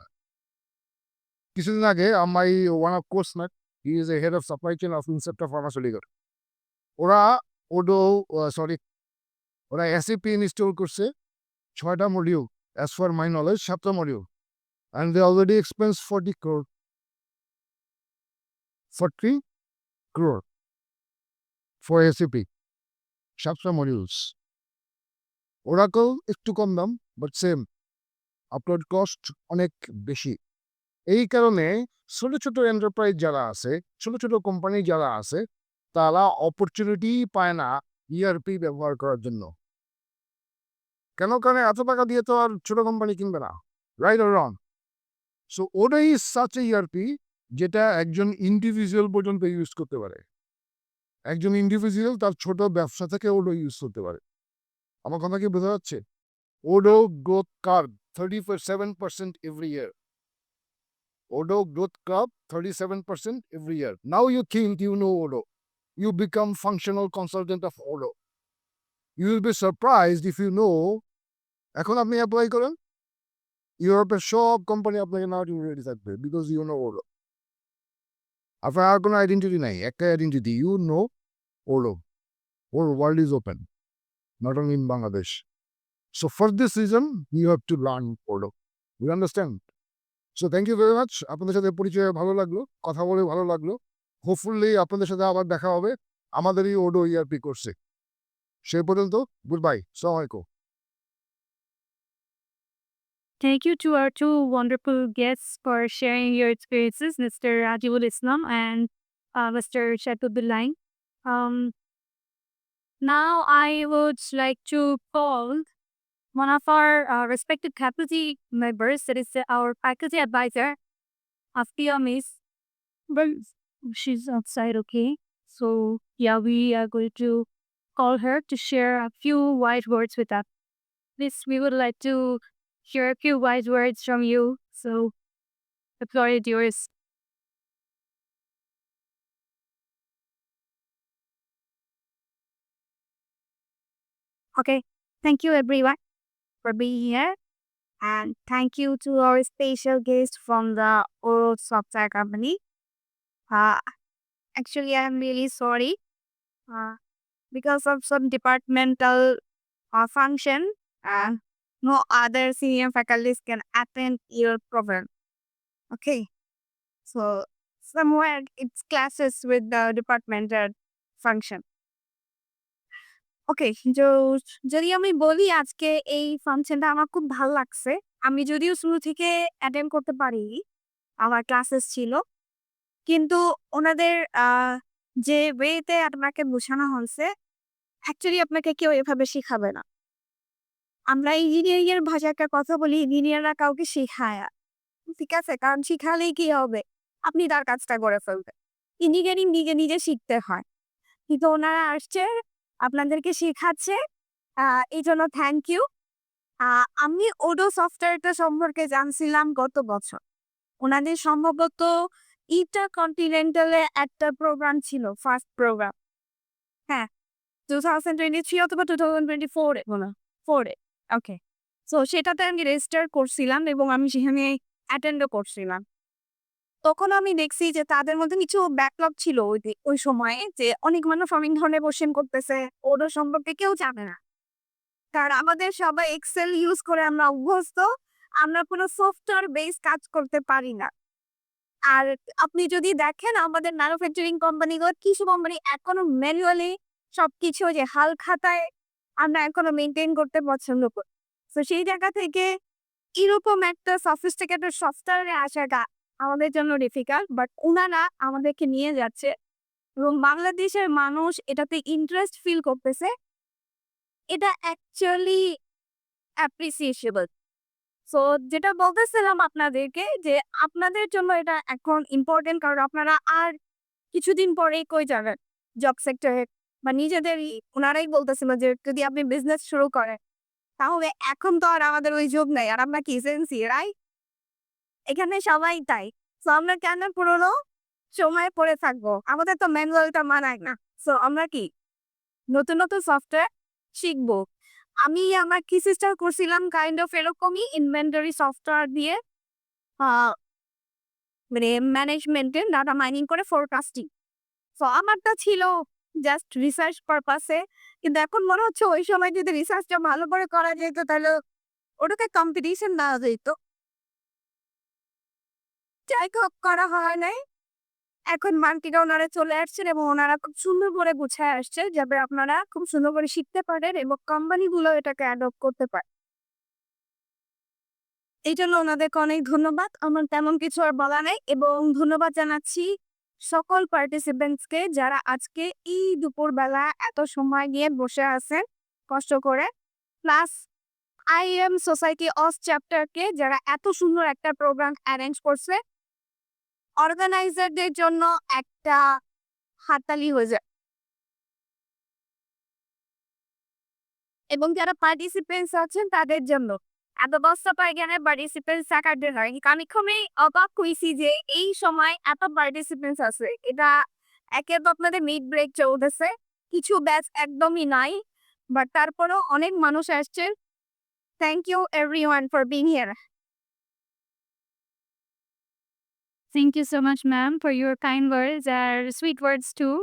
কিছুদিন আগে আমার one of coursemate, he is a head of supply chain of Incepta pharmaceutical, ওরা ওডো, সরি, ওরা এসএপি ইনস্টল করছে 6টা module, as far my knowledge 7টা module, and they already expense 40 crore 40 crore for SAP, 7টা মডিউলস। ওরাকল একটু কম দাম, বাট সেম, আপলোড কস্ট অনেক বেশি। এই কারণে ছোট ছোট এন্টারপ্রাইজ যারা আছে, ছোট ছোট কোম্পানি যারা আছে, তারা অপরচুনিটি পায় না ইআরপি ব্যবহার করার জন্য। কেন? কারণ এত টাকা দিয়ে তো আর ছোট কোম্পানি কিনবে না। Right or wrong? সো ওটাই সাচ এ ইআরপি যেটা একজন ইন্ডিভিজুয়াল পর্যন্ত ইউজ করতে পারে। একজন ইন্ডিভিজুয়াল তার ছোট ব্যবসা থেকে ওডো ইউজ করতে পারে। আমার কথা কি বোঝা যাচ্ছে? Odoo growth curve 37% every year. Odo growth curve 37% every year. Now you think you know Odo. You become functional consultant of Odo. You will be surprised if you know. এখন আপনি অ্যাপ্লাই করেন, ইউরোপের সব কোম্পানি আপনাকে নাও রেডি থাকবে, বিকজ ইউ নো ওডো। আপনার আর কোনো আইডেন্টিটি নাই, একটা identity, you know Odoo. Your world is open, not only in Bangladesh. So for this reason you have to learn Odoo. You understand? So thank you very much. আপনাদের সাথে পরিচয় ভালো লাগলো, কথা বলে ভালো লাগলো। হোপফুলি আপনাদের সাথে আবার দেখা হবে আমাদের এই ওডো ইআরপি কোর্সে। সে পর্যন্ত গুড বাই, আসসালামু আলাইকুম। Thank you to our two wonderful guests for sharing your experiences, Mr. Rajibul Islam and Mr. Shatuddin. Now I would like to call one of our respected faculty members, that is our faculty advisor, Afia Miss. Well, she's outside, okay? So, yeah, we are going to call her to share a few wise words with us. Please, we would like to hear a few wise words from you. So, the floor is yours. Okay, thank you everyone for being here. And thank you to our special guest from the Oro Software Company. Actually, I'm really sorry. Because of some departmental function, no other senior faculties can attend your program. Okay, so somewhere it's clashes with the departmental function. ওকে, যদি আমি বলি আজকে এই ফাংশনটা আমার খুব ভাল লাগছে। আমি যদিও শুরু থেকে অ্যাটেন্ড করতে পারিনি, আমার ক্লাসেস ছিল। কিন্তু ওনাদের যে ওয়েতে আপনাকে বোঝানো হয়েছে, অ্যাকচুয়ালি আপনাকে কেউ এভাবে শিখাবে না। আমরা ইঞ্জিনিয়ারিং এর ভাষায় একটা কথা বলি, ইঞ্জিনিয়াররা কাউকে শেখায় না। ঠিক আছে? কারণ শিখালেই কি হবে? আপনি তার কাজটা করে ফেলবেন। ইঞ্জিনিয়ারিং নিজে, নিজে শিখতে হয়। কিন্তু ওনারা আসছে, আপনাদেরকে শেখাচ্ছে। এইজন্য থ্যাংক ইউ। আমি ওডো সফটওয়্যারটা সম্পর্কে জানছিলাম গত বছর। ওনাদের সম্ভবত ইন্টারকন্টিনেন্টাল এ একটা প্রোগ্রাম ছিল, ফার্স্ট প্রোগ্রাম। হ্যাঁ, 2023 অথবা 2024 এ মনে হয়, 4 এ। ওকে। সো সেটাতে আমি রেজিস্টার করছিলাম এবং আমি সেখানে অ্যাটেন্ডও করছিলাম। তখন আমি দেখছি যে তাদের মধ্যে কিছু ব্যাকলগ ছিল ওই সময়ে, যে অনেক মানুষ অনেক ধরনের কোশ্চেন করতেছে, ওডো সম্পর্কে কেউ জানে না। কারণ আমাদের সবাই এক্সেল ইউজ করে আমরা অভ্যস্ত, আমরা কোনো সফটওয়্যার বেস কাজ করতে পারি না। আর আপনি যদি দেখেন আমাদের ম্যানুফ্যাকচারিং কোম্পানিগুলো, কিছু কোম্পানি এখনো ম্যানুয়ালি সবকিছু যে হাল খাতায় আমরা এখনো মেনটেন করতে পছন্দ করি। তো সেই জায়গা থেকে এরকম একটা সফিস্টিকেটেড সফটওয়্যারে আসাটা আমাদের জন্য ডিফিকাল্ট, বাট উনারা আমাদেরকে নিয়ে যাচ্ছে এবং বাংলাদেশের মানুষ এটাতে ইন্টারেস্ট ফিল করতেছে। এটা অ্যাকচুয়ালি অ্যাপ্রিসিয়েশন। সো যেটা বলতেছিলাম আপনাদেরকে, যে আপনাদের জন্য এটা এখন ইম্পর্টেন্ট, কারণ আপনারা আর কিছুদিন পরেই কই যাবেন জব সেক্টরে, বা নিজেদেরই ওনারাই বলতেছিল যে যদি আপনি বিজনেস শুরু করেন, তাহলে এখন তো আর আমাদের ওই যুগ নাই, আর আমরা কি এজেন্সি রাইট? এখানে সবাই তাই। সো আমরা কেন পুরোনো সময় পড়ে থাকবো? আমাদের তো ম্যানুয়ালটা মানায় না। সো আমরা কি নতুন নতুন সফটওয়্যার শিখবো। আমি আমার থিসিসটা করছিলাম কাইন্ড অফ এরকমই, ইনভেন্টরি সফটওয়্যার দিয়ে মানে ম্যানেজমেন্টের ডাটা মাইনিং করে ফোরকাস্টিং। সো আমারটা ছিল জাস্ট রিসার্চ পারপাসে, কিন্তু এখন মনে হচ্ছে ওই সময় যদি রিসার্চটা ভালো করে করা যেত তাহলে ওটাকে কম্পিটিশন দেওয়া যেত। যাই হোক, করা হয় নাই। এখন মার্কেটে ওনারা চলে আসছেন এবং ওনারা খুব সুন্দর করে গুছায় আসছে, যাতে আপনারা খুব সুন্দর করে শিখতে পারেন এবং কোম্পানিগুলো এটাকে অ্যাডপ্ট করতে পারে। এই জন্য ওনাদেরকে অনেক ধন্যবাদ। আমার তেমন কিছু আর বলা নেই, এবং ধন্যবাদ জানাচ্ছি সকল পার্টিসিপেন্টসকে যারা আজকে এই দুপুরবেলা এত সময় নিয়ে বসে আছেন কষ্ট করে, প্লাস আইএম সোসাইটি অস চ্যাপ্টারকে যারা এত সুন্দর একটা প্রোগ্রাম অ্যারেঞ্জ করছে। অর্গানাইজারদের জন্য একটা হাততালি হয়ে যায়, এবং যারা পার্টিসিপেন্টস আছেন তাদের জন্য এত বস্তা পায়খানায় পার্টিসিপেন্টস থাকার হয়। আমি খুবই অবাক হয়েছি যে এই সময় এত পার্টিসিপেন্টস আছে। এটা একে তো আপনাদের মিড ব্রেক চলতেছে, কিছু ব্যাচ একদমই নাই, বাট তারপরেও অনেক মানুষ আসছে। Thank you everyone for being here. Thank you so much, ma'am, for your kind words and sweet words too.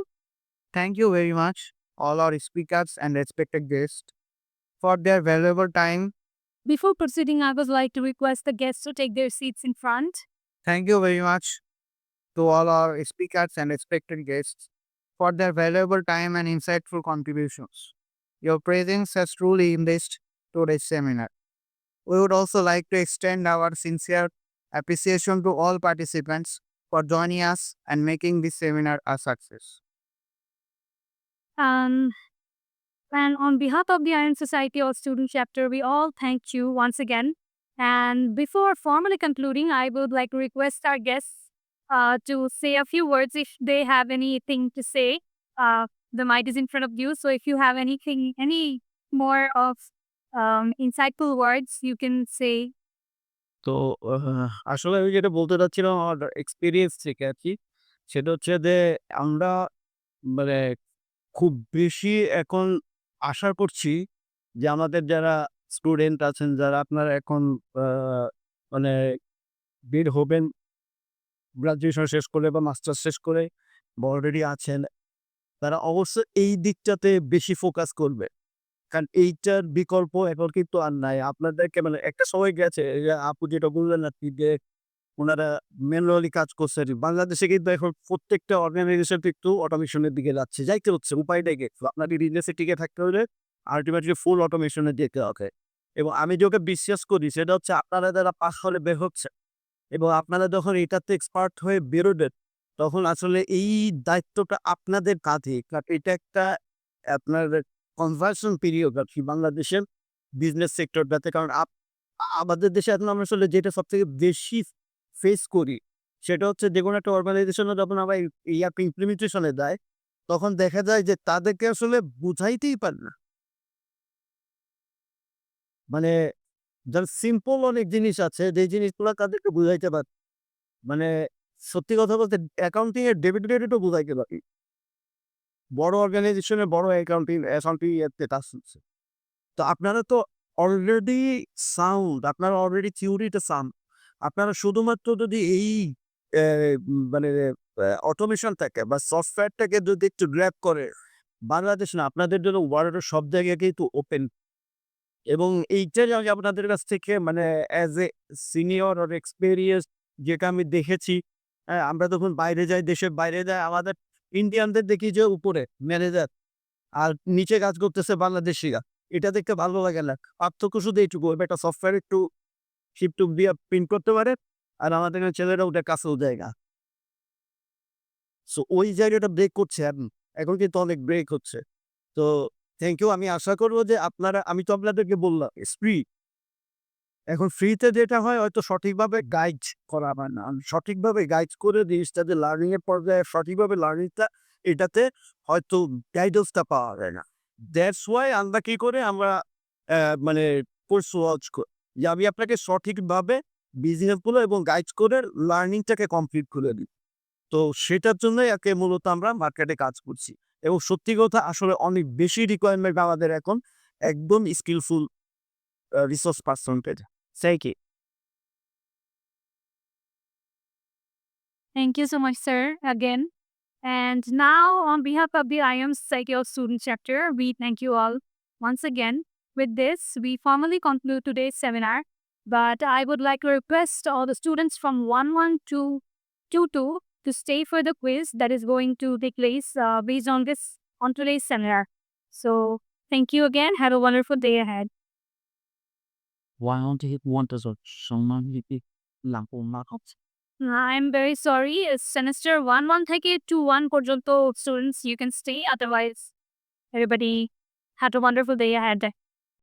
Thank you very much, all our speakers and respected guests, for their valuable time. Before proceeding, I would like to request the guests to take their seats in front. Thank you very much to all our speakers and respected guests for their valuable time and insightful contributions. Your presence has truly enriched today's seminar. We would also like to extend our sincere appreciation to all participants for joining us and making this seminar a success. And on behalf of the Iron Society of Student Chapter, we all thank you once again. And before formally concluding, I would like to request our guests to say a few words if they have anything to say. The mic is in front of you, so if you have anything, any more of insightful words, you can say. তো আসলে আমি যেটা বলতে চাচ্ছিলাম আমার এক্সপেরিয়েন্স থেকে আর কি, সেটা হচ্ছে যে আমরা মানে খুব বেশি এখন আশা করছি যে আমাদের যারা স্টুডেন্ট আছেন, যারা আপনারা এখন মানে বের হবেন গ্রাজুয়েশন শেষ করে বা মাস্টার্স শেষ করে বা অলরেডি আছেন, তারা অবশ্যই এই দিকটাতে বেশি ফোকাস করবে। কারণ এইটার বিকল্প এখন কিন্তু আর নাই। আপনাদেরকে মানে একটা সময় গেছে এই যে আপু যেটা বললেন আরকি যে উনারা ম্যানুয়ালি কাজ করছে। বাংলাদেশে কিন্তু এখন প্রত্যেকটা অর্গানাইজেশন একটু অটোমেশনের দিকে যাচ্ছে। যাইতে হচ্ছে উপায়টাই কি? আপনার এই বিজনেসে টিকে থাকতে হলে আল্টিমেটলি ফুল অটোমেশন এ যেতে হবে। এবং আমি যেটা বিশ্বাস করি সেটা হচ্ছে আপনারা যারা পাস করে বের হচ্ছে এবং আপনারা যখন এটাতে এক্সপার্ট হয়ে বেরোবেন, তখন আসলে এই দায়িত্বটা আপনাদের কাঁধে। কারণ এটা একটা আপনার কনভার্সন পিরিয়ড আরকি বাংলাদেশের বিজনেস সেক্টরটাতে। কারণ আমাদের দেশে এখন আমরা আসলে যেটা সবথেকে বেশি ফেস করি, সেটা হচ্ছে যেকোনো একটা অর্গানাইজেশনে যখন আমরা ERP ইমপ্লিমেন্টেশন এ দেয়, তখন দেখা যায় যে তাদেরকে আসলে বুঝাইতেই পারে না। মানে সিম্পল অনেক জিনিস আছে যে জিনিসগুলা তাদেরকে বুঝাইতে পারে। মানে সত্যি কথা বলতে অ্যাকাউন্টিং এর ডেবিট ক্রেডিটও বুঝাইতে পারি। বড় অর্গানাইজেশনে বড় অ্যাকাউন্টিং এতে কাজ হচ্ছে। তো আপনারা তো অলরেডি সাউন্ড, আপনারা অলরেডি থিওরিতে সাউন্ড। আপনারা শুধুমাত্র যদি এই অ্যা মানে অটোমেশনটাকে বা সফটওয়্যারটাকে যদি একটু গ্র্যাব করে, বাংলাদেশ না আপনাদের জন্য ওয়ার্ল্ডের সব জায়গায় কিন্তু ওপেন। এবং এইটা যে আমি আপনাদের কাছ থেকে মানে as a senior or experience যেটা আমি দেখেছি, আমরা যখন বাইরে যাই, দেশের বাইরে যাই, আমাদের ইন্ডিয়ানদের দেখি যে উপরে ম্যানেজার আর নিচে কাজ করতেছে বাংলাদেশিরা। এটা দেখতে ভালো লাগে না। পার্থক্য শুধু এইটুকু, একটা সফটওয়্যার একটু শিপ-টুপ দিয়ে প্রিন্ট করতে পারে আর আমাদের এখানে ছেলেরা ওটা কাছেও যায় না। সো ওই জায়গাটা ব্রেক করছে এখন। এখন কিন্তু অনেক ব্রেক হচ্ছে। তো থ্যাংক ইউ। আমি আশা করব যে আমি তো আপনাদেরকে বললাম ফ্রি। এখন ফ্রিতে যেটা হয় হয়তো সঠিকভাবে গাইড করা হয় না। সঠিকভাবে গাইড করে জিনিসটা যে লার্নিং এর পর্যায়ে সঠিকভাবে লার্নিংটা এটাতে হয়তো গাইডেন্সটা পাওয়া যায় না। দ্যাটস ওয়াই আমরা কি করে আমরা মানে কোর্স ওয়াচ করি যে আমি আপনাকে সঠিকভাবে বিজনেসগুলো এবং গাইড করে লার্নিংটাকে কমপ্লিট করে দিই। তো সেটার জন্যই একে মূলত আমরা মার্কেটে কাজ করছি। এবং সত্যি কথা আসলে অনেক বেশি রিকোয়ারমেন্ট আমাদের এখন একদম স্কিলফুল রিসোর্স পারসন পেতে। Thank you. Thank you so much, sir, again. And now, on behalf of the IM Psyche Student Chapter, we thank you all once again. With this, we formally conclude today's seminar. But I would like to request all the students from 11222 to stay for the quiz that is going to take place based on today's seminar. So, thank you again. Have a wonderful day ahead. Why don't you want us to someone I'm very sorry. It's semester 1 থেকে 2 পর্যন্ত students you can stay. Otherwise, everybody have a wonderful day ahead.